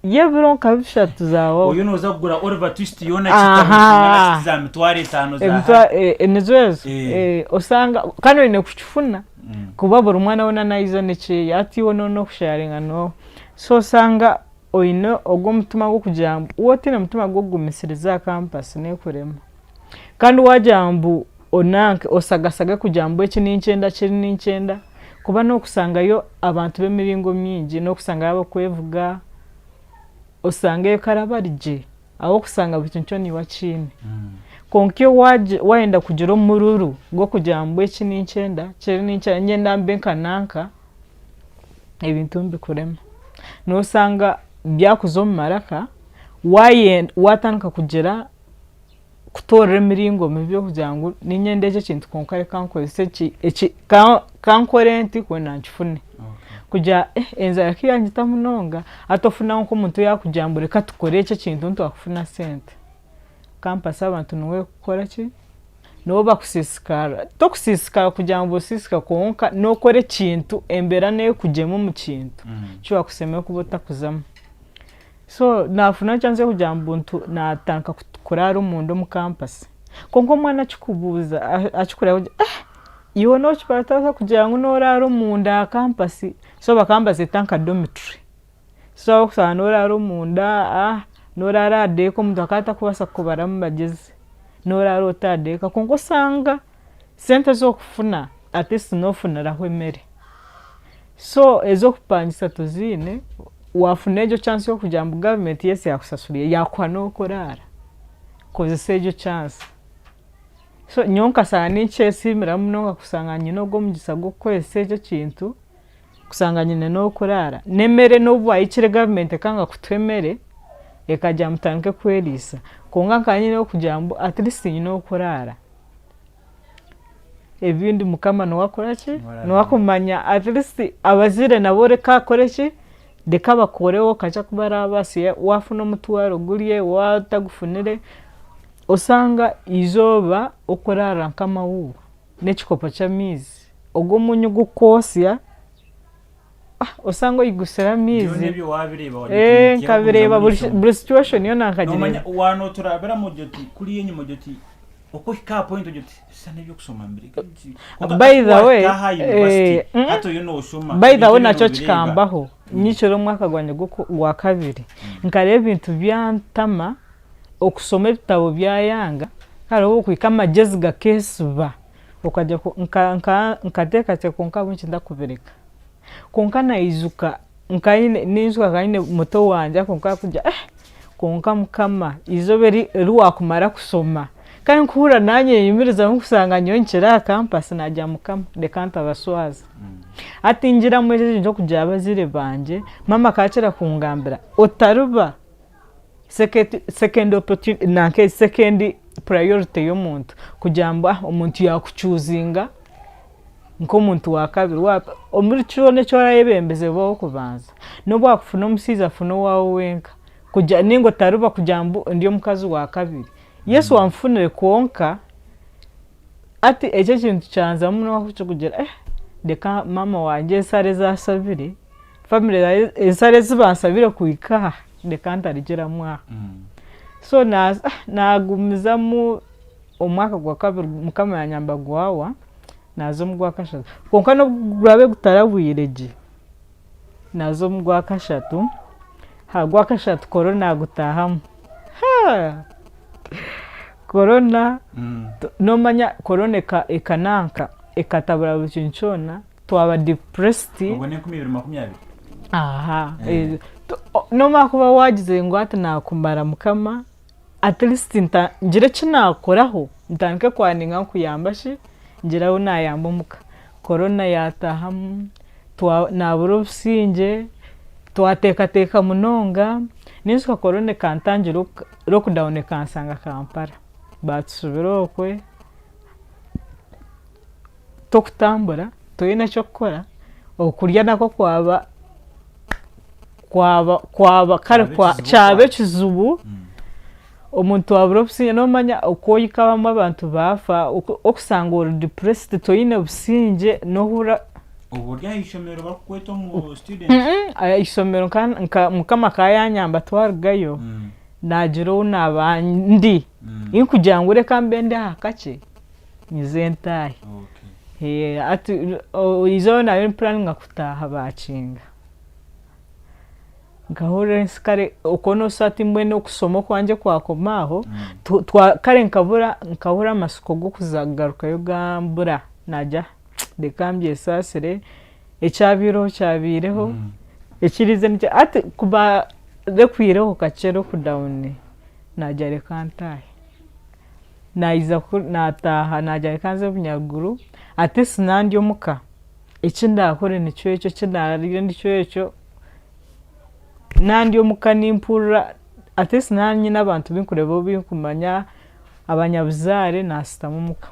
yebron kabishatu zawo oyo noza kugura Oliver Twist yona kitabu za mtware 5 za enezwezo osanga kandi ine kuchifuna kuba buri mwana wona naizo nece yati wono no kusharinga no. So sanga oyino ogwo mutuma go kujamba wotina mutuma go gumisiriza campus ne kurema kandi wajambu onanke osagasaga kujambo eki ninchenda kiri ninchenda kuba no kusanga yo abantu bemiringo myingi no kusanga abo kwevuga osange karabarije aho kusanga bituncho ni wachini konkyo waenda kujiro mururu go kujambo eki ninchenda kiri ninchenda nyenda mbenka nanka ebintu mbikurema no sanga byakuzo maraka watanka kugera kutorera miringo mibyo kujangu ninyendeje kintu konkare kankozese kankorenti kwena nchifune kuja enza yakiyangita munonga atofuna nko muntu yakujambure katukore ece kintu ntu akufuna sente campus abantu nowe kukora ki no bakusisikara tokusisikara kujambo sisika konka no kore kintu embera ne kujemo mu kintu cyo akuseme kubota kuzama. So nafuna chance kujambo ntu natanka kurara umuntu mu campus konko mwana chikubuza achikura iwo no chipata kujangu no raro munda campus. So ba campus tanka dormitory so kusana no raro munda no rara de ko muntu akata kubasa kubara mu bageze no raro tade ka konko sanga sente zo kufuna atisi no funara hwemere. So ezo kupangisa tuzine wafunejo chance yo kujamba government yese yakusasuriye yakwa no korara koze sejo chance. So nyonka sani chesi miramunonga kusanganye no gomugisa go kwesejo kintu kusanganye no korara nemere no bwa ikire government kanga kutwemere ekaja mutanke kwelisa konga kanye no kujambo at least no korara ebindi mukama no wakorachi no wakumanya at least abazire nabore ka korechi dekaba korewo kacha kubara abasi wafuna mutwaro guriye watagufunire osanga izoba okorara kama uwo nechikopa cha mizi ogwo munyu gukosya osanga igusera mizi nebyo wabireba kabireba buri situation yo nankagine wano turabera mujoti kuri yenye mujoti uko hika point ujuti sana byo kusoma mbere by the way hato yo no shoma by the way nacho kikambaho nyicero mwaka gwanye gwa kabiri nkareba ibintu byantama okusoma ibitabo byayanga kare uko ikama jezga kesba ukajya nkateka cyo konka bunchi ndakubereka konka naizuka nkaine nizuka kaine moto wanje konka kujya konka mukama izoberi ruwa kumara kusoma kandi nkura nanye yimiriza nkusanga nyonkera campus najya mukama de kanta baswaza atinjira mu ejo cyo kujya abazire banje mama kacera kungambira otaruba second opportunity nanke second priority y'omuntu kujamba omuntu yakuchuzinga nko muntu wa kabiri wapa omuri cyone cyora yebembeze bo kubanza no bwakufuna umusiza funo wawe wenka kujya ningo taruba kujambo ndiyo mukazi wa kabiri Yesu wamfunire konka ati eje kintu cyanza muno wakucho kugera deka mama wanje sare za sabiri family sare zibansabire kuika deka ntarigera mwa so nagumiza mu omwaka gwa kabiri mukama yanyamba gwawa nazo mugwa kashatu konka no gurabe gutarawuyireje nazo mugwa kashatu hagwa kashatu corona gutahamu corona no manya corona ekananka ekatabura bucinchona twaba depressed ubone ku 2020 no makuba wagize ngo ati nakumbara mukama at least njire kinakoraho ntanke kwaninga kuyambashi njiraho nayamba muka corona yatahamu naburo businge twateka munonga nizuka corona kantangira lockdown kansanga Kampala batsubiro kwe tokutambura toyina cyo gukora okurya nako kwaba kare kwa cyabe kizubu omuntu waburo businge no manya ukoyikabamo abantu bafa okusanga uri depressed toyina businge no hura uburya ishomero bakweto mu student ishomero mukama kayanyamba twargayo najiro nabandi inkujangure kambende hakache nizentaye ati izo na plan ngakutaha bacinga ngahore nsikare ukono sati mbwene okusoma kwanje kwakomaho kare nkabura amasuko go kuzagaruka yo gambura najya dekambye sasire echabiro chabireho ekirize nje ati kuba rekwireho kacero kudawuni najare kantaye naiza nataha najare kanze bunyaguru ati sinandi omuka ekindakore nicyo ecyo kinarire nicyo ecyo nandi omuka nimpura ati sinanyi nabantu binkurebo binkumanya abanyabuzare nasitamu muka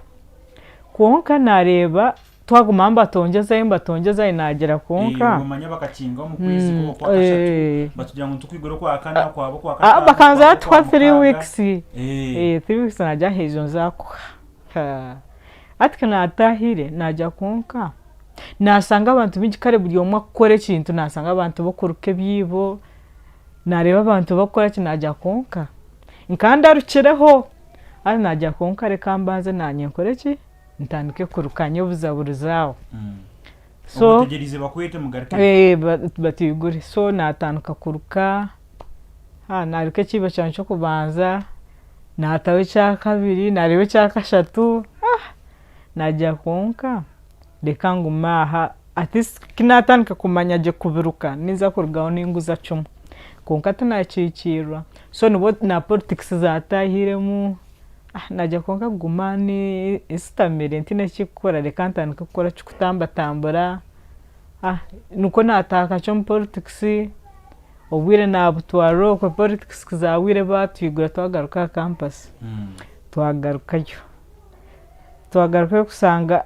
konka nareba twagumamba tongeza inagera konka umanya bakacinga mu kwezi ko kwa kashatu batugira ngo tukwigoro kwa kana kwabo kwa kashatu bakanza twa 3 weeks 3 weeks najya hejo zako atkana atahire najya konka nasanga abantu b'igikare buri omwe akore kintu nasanga abantu bokuruke byibo nareba abantu bakora kinajya konka nkanda rukireho ari najya konka reka mbanze nanyenkore ki ntandike kurukanya buzaburuzaho so utegerize bakwete mugarike batiyugure so natanuka kuruka narike kiba cyane cyo kubanza natawe cya kabiri narebe cya kashatu najya konka reka ngumaha ati kinatanuka kumanya je kubiruka niza kurugaho ninguza cumu konka tunacikirwa so nubo na politics zatahiremu najya konka gumani istamire ntine kikora reka ntanuka gukora cyukutambatambura nuko nataka cyo politics obwire nabutwaro ko politics zawire batwigura twagaruka campus twagarukayo kusanga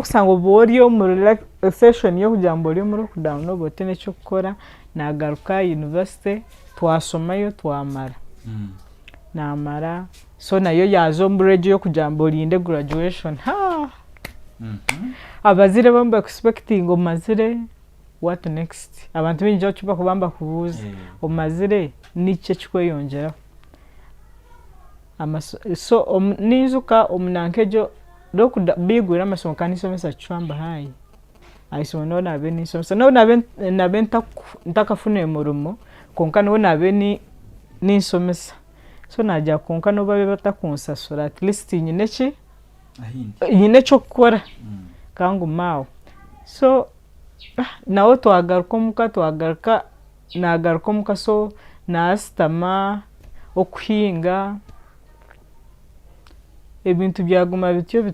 kusanga uboriyo muri session yo kujambo uri muri lockdown botene cyo gukora nagaruka university twasomayo twamara namara so nayo yazo mbreje yo kujambo linde graduation abazire bamba expecting omazire what next abantu binjo chupa kubamba kubuza omazire nice chikwe yongera so ninzuka omunankejo bigura amasomo kanisomesa chwamba hayi aisoma nabe nisomesa nabe ntakafuna emurumo konka nabe ninsomesa so najja konka babe batakunsasura at least nyine cyo gukora kangu mawo so nawe twagaruka nagaruka muka so nasitama okuhinga ebintu byaguma bityo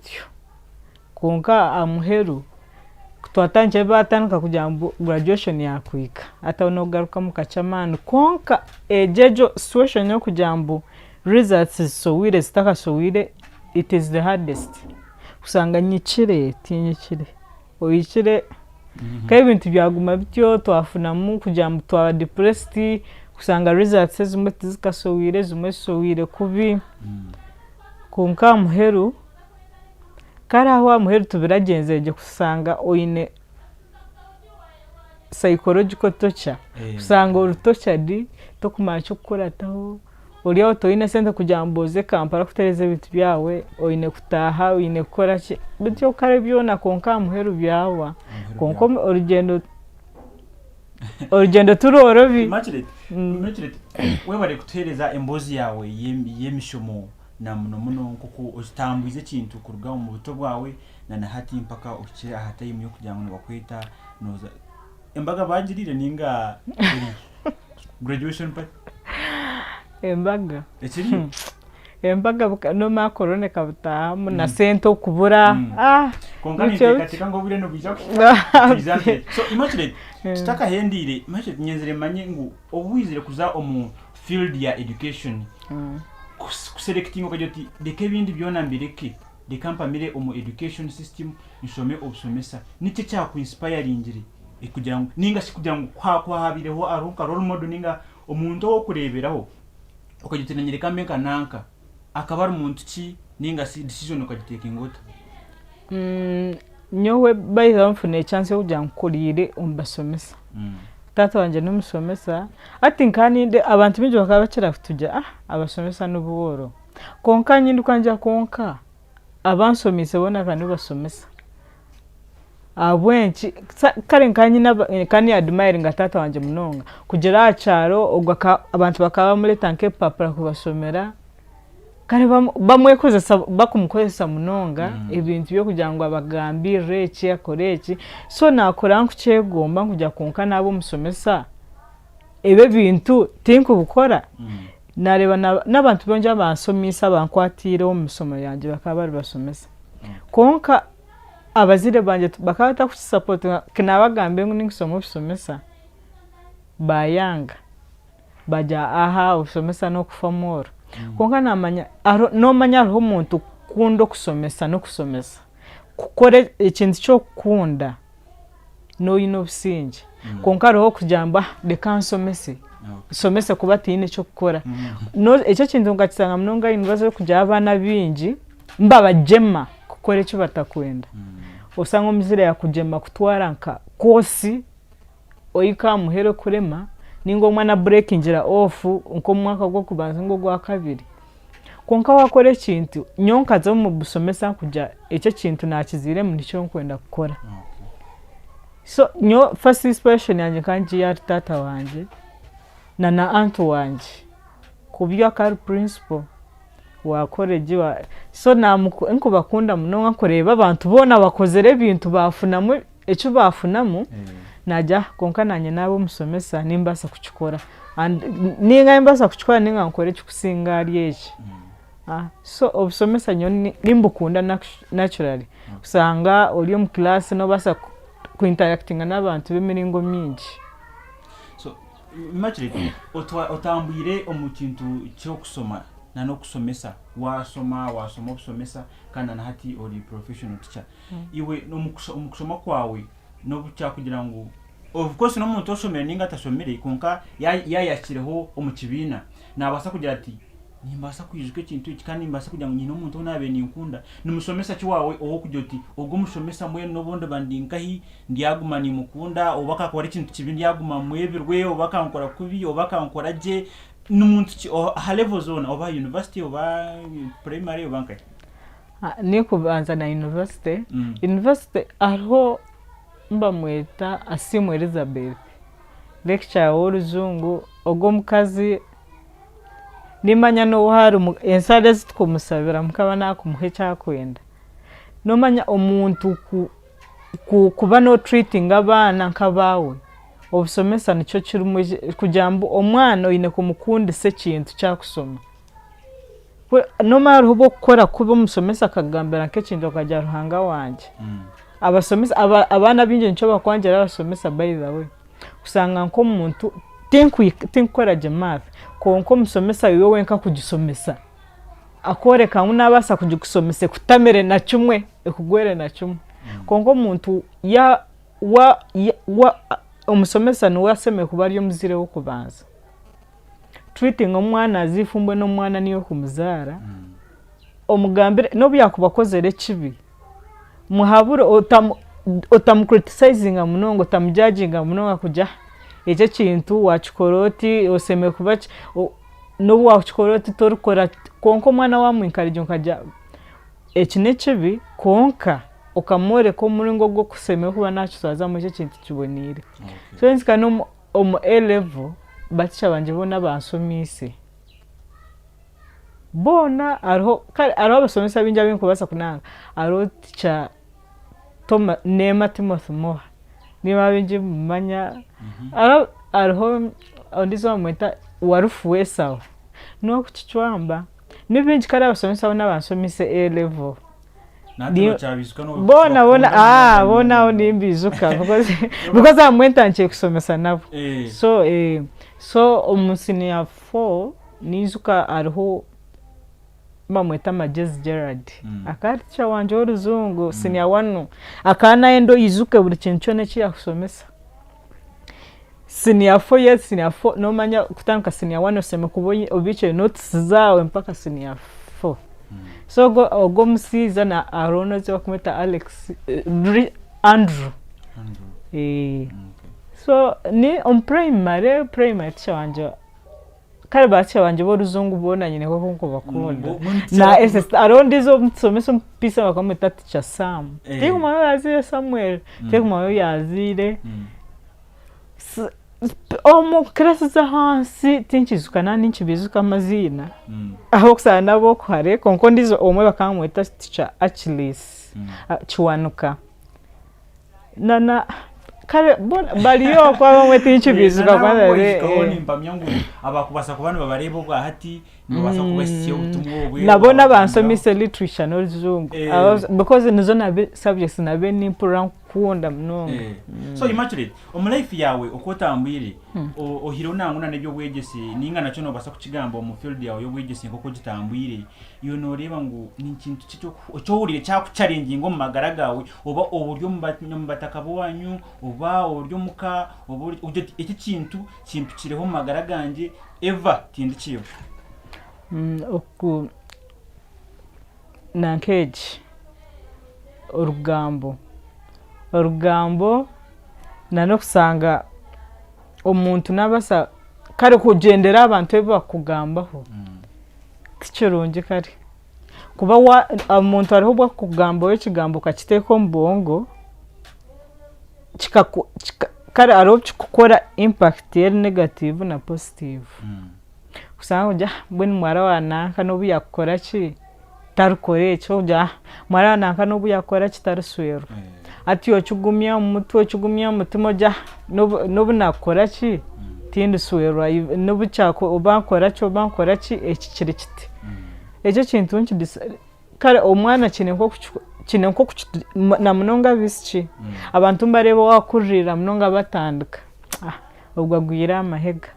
konka amuheru twatanje batandika kujambo graduation yakwika ata onogaruka mukachamana konka ejejo situation yo kujambo results sowire zitaka sowire it is the hardest usanga nyikire oyikire ka ebintu byaguma bityo twafunamu kujambo twa depressed usanga results zimwe tizikasowire zimwe sowire kubi konka muheru karaho muheru tubiragenzeje kusanga oyine psychological torture usanga urutochadi to kumacho gukora taho uri otoyine sente kujamboze kampara kutereze bitu byawe oyine kutaha oyine gukora ki bityo kare byona konka muheru byawa konko urugendo turorobi Immaculate we bari kutereza embozi yawe yemishomo na muno kuko utambuize kintu kuruga mu buto bwawe na hati mpaka ukire ahatayi mu kugira ngo bakwita noza embaga bagirire ninga graduation party embaga ekiri embaga no makorone kabuta na sento kubura kongani katika ngo bire no bija so Immaculate tutaka hendire Immaculate nyenzere manye ngo obwizire kuza omu field ya education kuselecting okajoti deke bindi byona mbireke de kampamire omu education system nshome obusomesa nike cya ku inspiring kugira ngo ninga sikugira ngo kwa habireho aruka role model ninga omuntu wo kureberaho okajoti nanyereka menka nanka akaba ari umuntu ki ninga si decision okajiteka ingota nyowe bayiza mfune chance yo kujya nkurire umbasomesa tata wanje numusomesa ati nkaninde abantu binje bakaba bakira kutujya abasomesa n'ubuworo konka nyindi kwanja konka abansomise bona kandi basomesa abwenchi kare nkanyina kani admire ngatata wanje munonga kugera acaro ogwa abantu bakaba muri tanke papara kubasomera kare bamwekozesa bakumukozesa munonga ibintu byo kugira ngo abagambire iki yakoreki so nakora nkucyegomba kujya konka nabo musomesa ebe bintu tinko bukora nareba n'abantu bonje abansomisa bankwatire mu misomo yanje bakaba bari basomesa konka abazire banje bakata ku support kinabagambe ngo ningisomo bisomesa bayanga baja usomesa no kufamora konka namanya no manya ho umuntu kundo kusomesa no kusomesa kukore ikintu cyo kunda no businge konka roho kujamba de kansomese somese kuba tine cyo gukora no icyo kintu ngatsanga mnonga ibibazo kujya abana bingi mbabajema gukora icyo batakwenda usanga umuzire yakujema kutwaranka kosi oyika muhere kurema ningo na break injira off nko mwaka gwo kubanza ngo gwa kabiri konka wakore kintu nyonka zo mu busomesa kujya icyo kintu nakizire mu nicyo nkwenda gukora so nyo first inspiration yanje kanji ya tata wanje na anto wanje kubyo akari principle wa college wa so nko bakunda munonga kureba abantu bona bakozere ibintu bafunamu icyo bafunamu najya konka nanye nabo musomesa nimbasa kuchikora and ninga imbasa kuchikora ninga nkore cyukusinga ari yeje so obusomesa nyo nimbukunda naturally usanga uri mu class no basa ku interacting n'abantu b'imiringo myinshi so Immaculate otambire omukintu cyo kusoma na no kusomesa wasoma obusomesa kana na hati ori professional teacher iwe no mukusoma kwawe no bucya kugira ngo of course no muntu osomera ninga tasomere konka yayakireho omukibina nabasa kugira ati nimbasa kwijuke kintu ikandi nimbasa kugira ngo nyino muntu nabe ninkunda numusomesa kiwawe oho kujoti ubwo musomesa mwe no bonde bandinkahi ndiyaguma ni mukunda obaka kwa ikintu kibindi yaguma mwebirwe obaka nkora kubi obaka nkora je n'umuntu ki ha level zone oba university oba primary oba nkai ni kubanza na university aho mba mweta Asimu Elizabeth lecture w'oruzungu ogwo mukazi nimanya no hari ensade zitukumusabira mukaba nakumuhe cyakwenda no manya omuntu kuba no treating abana nkabawe obusomesa nico kirumu kujambo omwana oyine kumukunda se kintu cyakusoma no mara hubo gukora kuba umusomesa akagambira nk'ekintu akajya ruhanga wanje abasomesa abana binje nico bakwangera abasomesa by the way usanga nko umuntu tinkora math konko musomesa yowe wenka kugisomesa akoreka unabasa kugisomesa kutamere na kimwe ekugwere na kimwe konko umuntu ya umusomesa no waseme kuba ari muzire wo kubanza treating omwana azifumbwe no mwana niyo kumuzara omugambire no byakubakozere kibi muhaburo otam criticizing amunongo tam judging amunongo kujya icyo kintu wachikoroti oseme kuba no wachikoroti torukora konko mwana wamwinkarije nkajya ekine kibi konka ukamore ko muri ngo gwo kuseme kuba nakisaza mu cyo kintu kibonire so nzika no A level batisha banje bona bansomise bona arho basomesa binja binkubasa kunanga arho ticha Toma Nema Timothy Moha niba binje manya arho ondizo mweta warufuwe sawa no kuchwamba nibinje kara basomesa n'abansomise A level bona onimbizuka because amwenta nche kusomesa nabo so omusiniya 4 nizuka arho bamweta Majez Gerard akaricha wanje oruzungu siniya 1 akana endo izuke buri kintu cyone kiyakusomesa siniya 4 yes siniya 4 no manya kutanka siniya 1 oseme kubonye obiche notes zawe mpaka siniya 4 so go msiza na arono zo kumeta Alex Andrew so ni on primary chawanje kare bacha wanje boruzungu bona nyine ko kunko bakunda na SS arondizo msomeso mpisa bakameta teacher Sam tekuma yazire Samuel tekuma yazire omo krasa za hansi tinchizukana ninchibizuka amazina aho kusana bo kware konko ndizo omwe bakamweta teacher Achilles Chwanuka nana kare baliyo kwa bamwe tinchibizuka kwanza nimpamyangu abakubasa kubana babarebo bwa hati nibasa kubasiye ubutumwa obwe nabona bansomise literature no zungu because nizo na subjects na be nimpura kuonda mnongo so Immaculate life yawe okotambwire ohiro nanguna nebyo Obwegyese ninga nacho no basa kukigamba mu field yawe y'Obwegyese nkoko gitambwire iyo noreba ngo ni kintu cyo urire cyaku challenge ngo magaragawe oba uburyo mbataka bwanyu oba uburyo muka uburyo iki kintu kireho magaraganje eva tindikiyo oku nankeji orugambo nano kusanga omuntu nabasa kare kugendera abantu eba kugambaho kichirunje kare kuba omuntu ariho bwa kugamba we kigambo kakiteko mbongo kare ariho kukora impact yeri negative na positive kusanga ja bweni mwara wananka no buyakora ki tarukore cyo ja mwara wananka no buyakora kitaruswero ati yo chugumya umutwe chugumya mutima ja no nakora ki tindi swero no buchako obankora cyo bankora ki ekikiri kiti ejo kintu nki kare omwana kine nko na munonga bisiki abantu mbarebo wakurira munonga batandika ubwo gwira amahega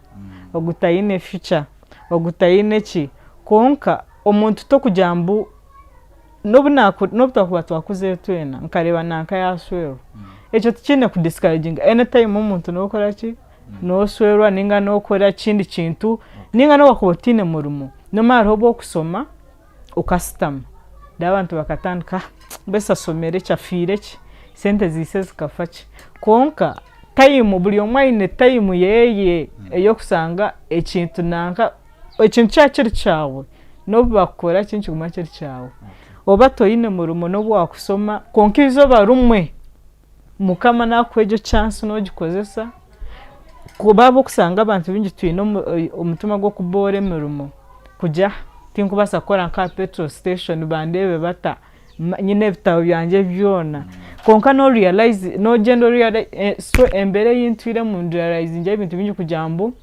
ogutayine future ogutayine ki konka omuntu to kujambu nobutakuba twakuze twena nkareba nanka yaswero ekyo tikine ku discouraging anytime omuntu nokora ki no swerwa ninga nokora kindi kintu ninga no wakubotine murumo no mara bo kusoma ukastam dabantu bakatandika besa somere cyafire ki sente zise zikafaci konka time buli omwaine time yeye eyo kusanga ekintu nanka ekintu kyakiri kyawe no bakora kintu kuma kiri kyawe oba toyine murumo no bwakusoma konkizo barumwe mukama nakwejo chance no gikozesa kubabo kusanga abantu bingi twino omutuma gwo kubore murumo kujya tinkubasa kora nka petrol station bandebe bata nyine bitawo byanje byona konka no realize no gendo realize so embere yintwire mu realize nje ibintu bingi kujambo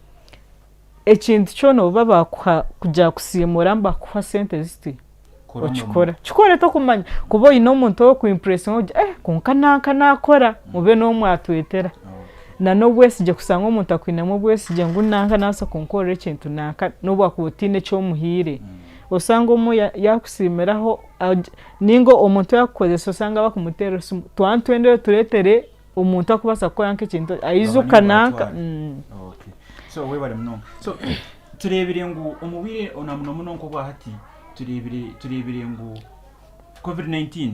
ekintu cyono baba kujya kusimura mba kwa sente ziti chikora to kumanya kubo ino muntu wo kuimpression konka nanka nakora mube no mwatwetera na no bwese je kusanga omuntu akwina mu bwese je ngunanka nasa konkorera ekintu nanka no bwakutine cyo muhire osanga omu yakusimiraho ningo omuntu yakoze osanga bakumutera twantwende turetere omuntu akubasa kora nke kintu ayizuka nanka okay so we bari muno so turebire ngo umubire onamuno muno nko bwahati turebire ngo COVID-19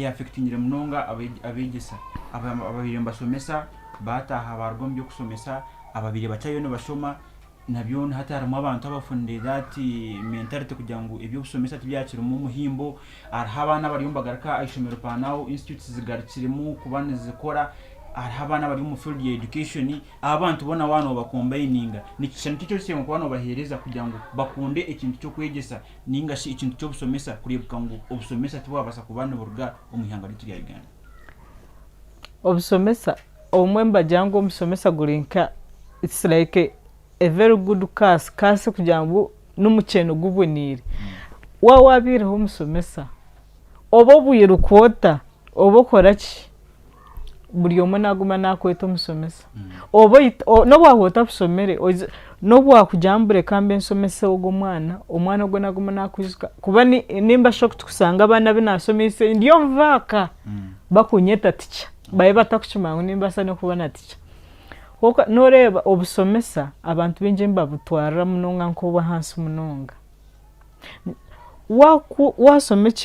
affectingire munonga abegesa ababiri mbasomesa bataha bargombye kusomesa ababiri bacayo no bashoma nabyo hataramu abantu abafunde dati mentality kugira ngo ibyo gusomesa tibyakira mu muhimbo arhabana bari umbagaraka aishomero panawo institutes zigarikiremo kubane zikora arhabana bari mu field ya education abantu bona wano bakombininga ni kintu cyo cyo kubano bahereza kugira ngo bakunde ikintu cyo kwegesa ninga shi ikintu cyo busomesa kurebuka ngo obusomesa tibabasa kubana buruga umuhanga lituri ya Uganda obusomesa omwemba jango musomesa gurinka it's like a very good class kujambo n'umuceno gubonire wabire ho musomesa obo buyiru kwota obo koraki buri omwe naguma nakweta musomesa obo no bwahota busomere no bwakujambure kambe nsomesa ugo mwana omwana ugo naguma nakwizuka kuba nimba shocked kusanga abana binasomese ndiyo mvaka bakunyeta ticha baye batakuchimanga nimba sane kubona ticha hoka noreba obusomesa abantu benje mbabutwara munonga nko hansi munonga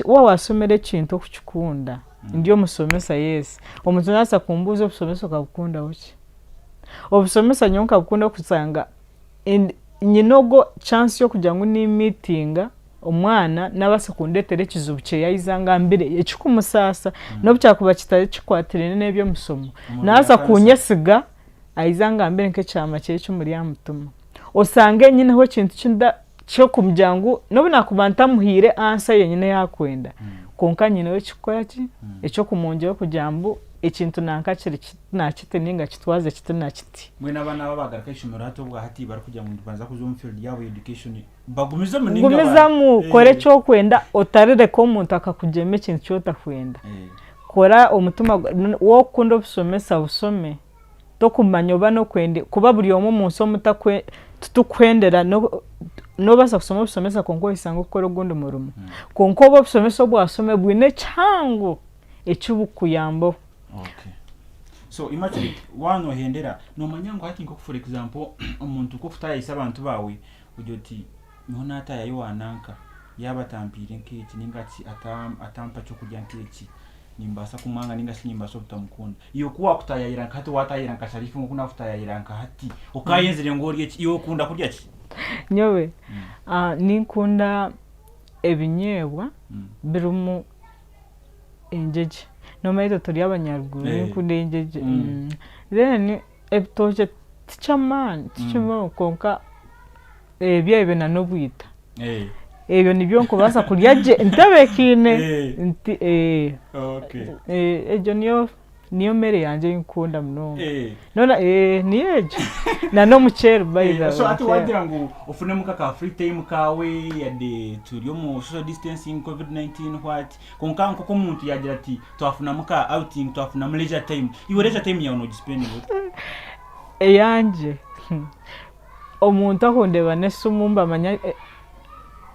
wasomere kintu kuchikunda ndiyo musomesa yes omuntu nasa kumbuza obusomesa kabukunda uki obusomesa nyonka bukunda kusanga nyinogo chance yo kujya ngo ni meeting omwana n'abasekundetere kizubuke yayizanga mbere ekikumusasa no byakuba kitari kikwatire nebyo musomo nasa kunyesiga ayizanga mbere nke cyama cyo muri ya mutuma osange nyine ho kintu kinda cyo kumjangu no binakubanta muhire ansa yenyine yakwenda konka nyine we kikora ki ecyo kumonje yo kujambu ekintu nanka kiri nakite ninga kitwaze kituna kiti mwena abana babagaraka ishomero hato bwa hati bari kujya mu banza kuzo field yabo education bagumiza mu ninga gumiza mu kore cyo kwenda otarire ko umuntu akakujeme kintu cyo takwenda kora omutuma wo kundo busomesa busome to kumanya bano kwende kuba buri omo munso mutakwe tutukwendera no basa kusoma busomesa konko isanga ukora gundo murumo konko bo busomesa bwasome bwine cyango ekibukuyambo. Okay. So Immaculate wano hendera no manyango hati nko for example umuntu ko futayisa abantu bawe ujoti nona ata yayo wananka yabatampire nk'iki ningati atampa cyo kujya nk'iki nimbasa kumanga ninga sinimbasa utamukunda iyo kuwa kutayira nkati watayira nkasharifu mukuna kutayira nkati ukayenzire ngori iki iyo kunda kurya ki nyowe ninkunda ebinyebwa birumu enjeje no maito turi abanyaruguru ninkunda enjeje then ebitoje tichama konka byebe na nobwita ebyo nibyo nkubasa kurya je ntabekine nti okay ejo niyo mere yanje nkunda muno nona niyeje na no muchero bayiza so ati wagira ngo ufune mukaka free time kawe yade turiyo mu social distancing COVID-19 what konka ko umuntu yagira ati twafuna muka outing twafuna mu leisure time iwe leisure time yawe no spend yanje omuntu akondeba nesumumba manya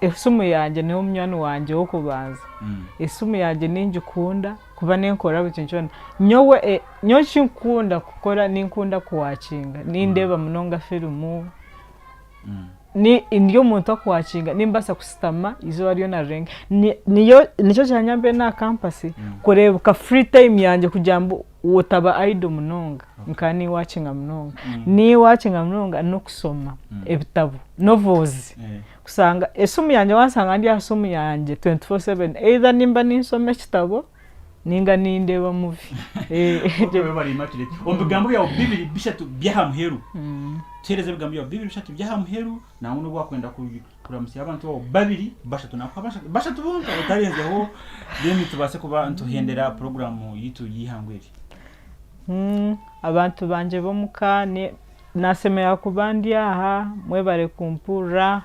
esumu yanje niho mnyana wanje wo kubanza esumu yanje ninje ukunda kuba nenkora bucinchona nyowe nyoshi nkunda kukora ninkunda kuwacinga nindeba munonga filmu ni indiyo muntu akwacinga nimbasa kusitama izo ariyo na renge niyo nicyo cyanyambe na campus kurebuka free time yanje kujambo wotaba idle munonga nkani watching munonga ni watching munonga no kusoma ebitabu novels kusanga esumu yanje wasanga ndi asumu yanje 24/7 either nimba ninsome kitabo ninga nindeba movie we bari Immaculate ombigambo ya bibiri bishatu byahamheru tereze bigambo ya bibiri bishatu byahamheru na uno bwakwenda kuramusya abantu babiri bashatu nakwa bashatu bonka utarenzeho demi tubase kuba ntuhendera programu yitu yihangweri abantu banje bomukane nasemera kubandi aha mwebare kumpura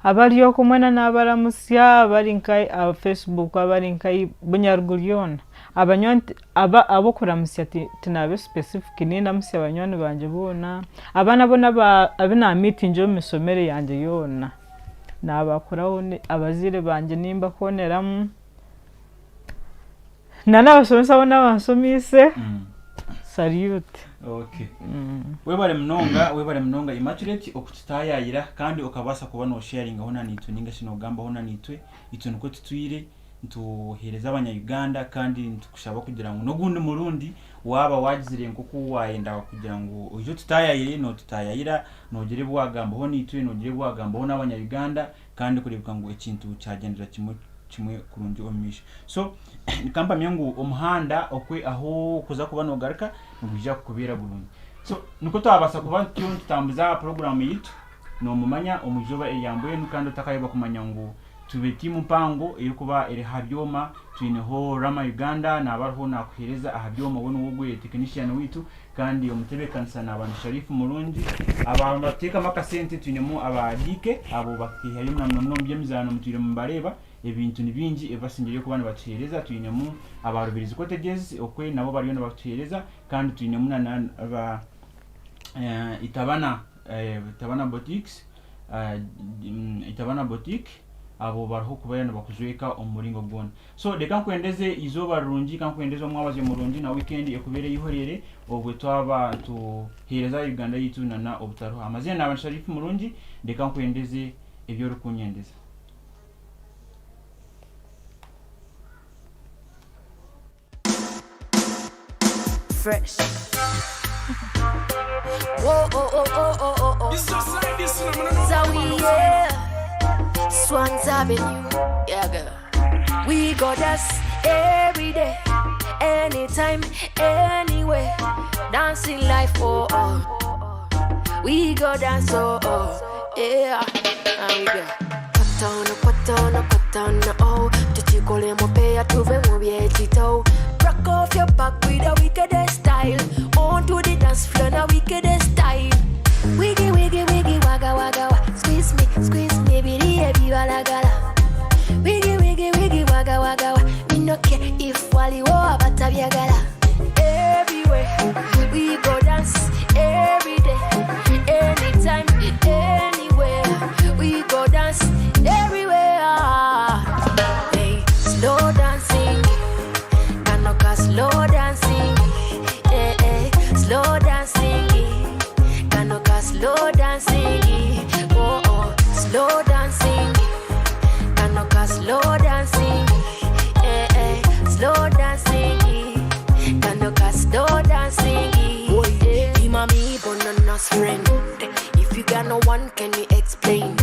abariyo kumwena n'abaramusya abari nkai Facebook abari nkai bunyarguryona abanyanti abo kuramusya tinabe specific nina musya abanyoni banje bona abana bona abina meeting jo misomere yanje yona nabakuraho abazire banje nimba koneramu nana basomesa bona basomise salute. Okay. Webare mnonga Immaculate okutayayira kandi okabasa kuba no sharing hona nitu ninga sinogamba hona nitwe ituntu ko tutwire ntuhereza abanya Uganda kandi ntukushaba kugira ngo nogundi murundi waba wagizire nkuko wayenda kugira ngo ujo tutayayire no tutayayira nogere bwagamba hona nitwe nogere bwagamba hona abanya Uganda kandi kuribuka ngo ikintu cyagendera kimwe kurungi omisha. So nikamba myangu omuhanda okwe aho kuza kuba no garuka ngujya kubera burungi. So nuko twabasa kuba tutambuza program yitu no mumanya omujoba eyambuye nukando takayeba kumanya ngo tubeti mpango iri kuba iri habyoma twineho Rama Uganda na abarho nakuhereza ahabyoma wono wogwe technician witu kandi omutebe kansa n'abantu Sharifu Murundi abantu bateka makasente twinemo abadike abo bakihari namno byemizano mutire mbareba ebintu nibingi ebasingire ku bana batereza twinemu abarubirizi cottages okwe nabo bariyo batereza kandi twinemu na itabana boutiques itabana boutique abo barho kubayana bakuzweka omuringo gona. So de kankwendeze izoba rungi kankwendeze omwabaze murundi na weekend ekubere yihorere obwe twaba tuhereza Uganda yitu na obutaro amazina n'abantu Sharifu Murundi de kankwendeze ebyo rukunyendeza. Fresh. Whoa, It's just like this, Swans Avenue, yeah, girl. We go dance every day, anytime, anywhere. Dancing life, We go dance, yeah. And we go. Put on, oh. Tuchikole mopea tuve Obwegyese. Rock off your back with a wickedest style. On to the dance floor, now wickedest style. Wiggy, wiggy, wiggy, wagga, wagga, wagga. Squeeze me, baby, heavy, walla, gala. Wiggy, wiggy, wiggy, wagga, wagga, wagga. Me no care if wali wa batabia gala. Everywhere we go dance, every day, anytime, anywhere. We go dance everywhere. Hey, slow dancing, kanoka slow dancing, slow dancing, kanoka slow dancing, slow dancing, kanoka slow dancing, slow dancing, kanoka slow dancing. Imami Bonana's friend. If you got no one, can you explain?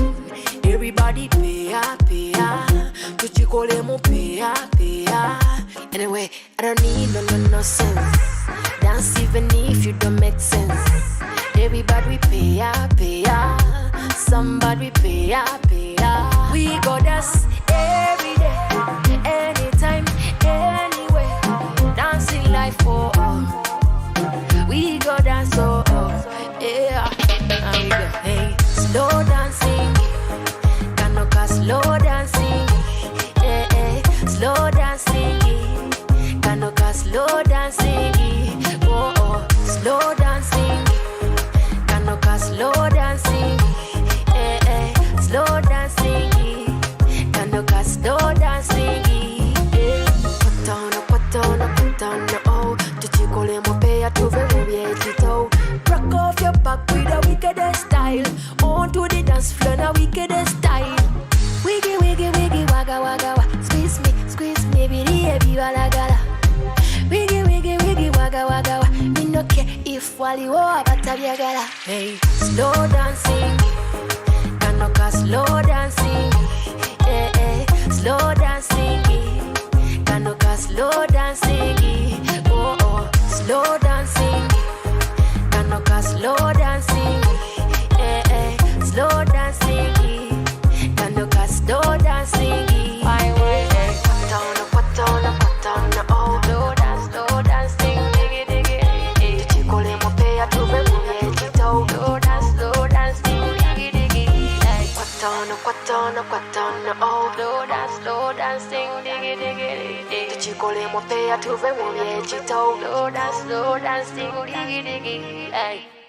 Everybody pay up. Tuchikole mo pay up. Anyway, I don't need no sense. Dance even if you don't make sense. Everybody pay up. Somebody pay up. We go dance every day, anytime, anywhere. Dancing life for all. We go dance yeah. And we go, hey, slow dancing, kanoka slow dancing, slow dancing, kanoka slow dancing, slow dancing, kanoka slow dancing, slow dancing, kanoka slow dancing. Put on, oh, tuchikole mopea tuve Obwegyese. Rock off your back with a wickedest style. On to the dance floor, now wickedest style. Wiggy, wiggy, wiggy, wagga, wagga, wagga. Squeeze me, baby, heavy, walla, gala. Wiggy, wiggy, if waliwo abatabyagala. Hey, slow dancing, kanoka slow dancing, slow dancing, kanoka slow dancing, oh, slow dancing, kanoka slow dancing, slow dancing, kanoka slow dancing. Why, put on, oh, slow dancing, diggy, diggy. Chikole mo pay to be movie, slow dancing, diggy, diggy. Put on, oh, slow dancing, diggy, diggy. Chikole mo pay to be movie, slow dancing, diggy, diggy.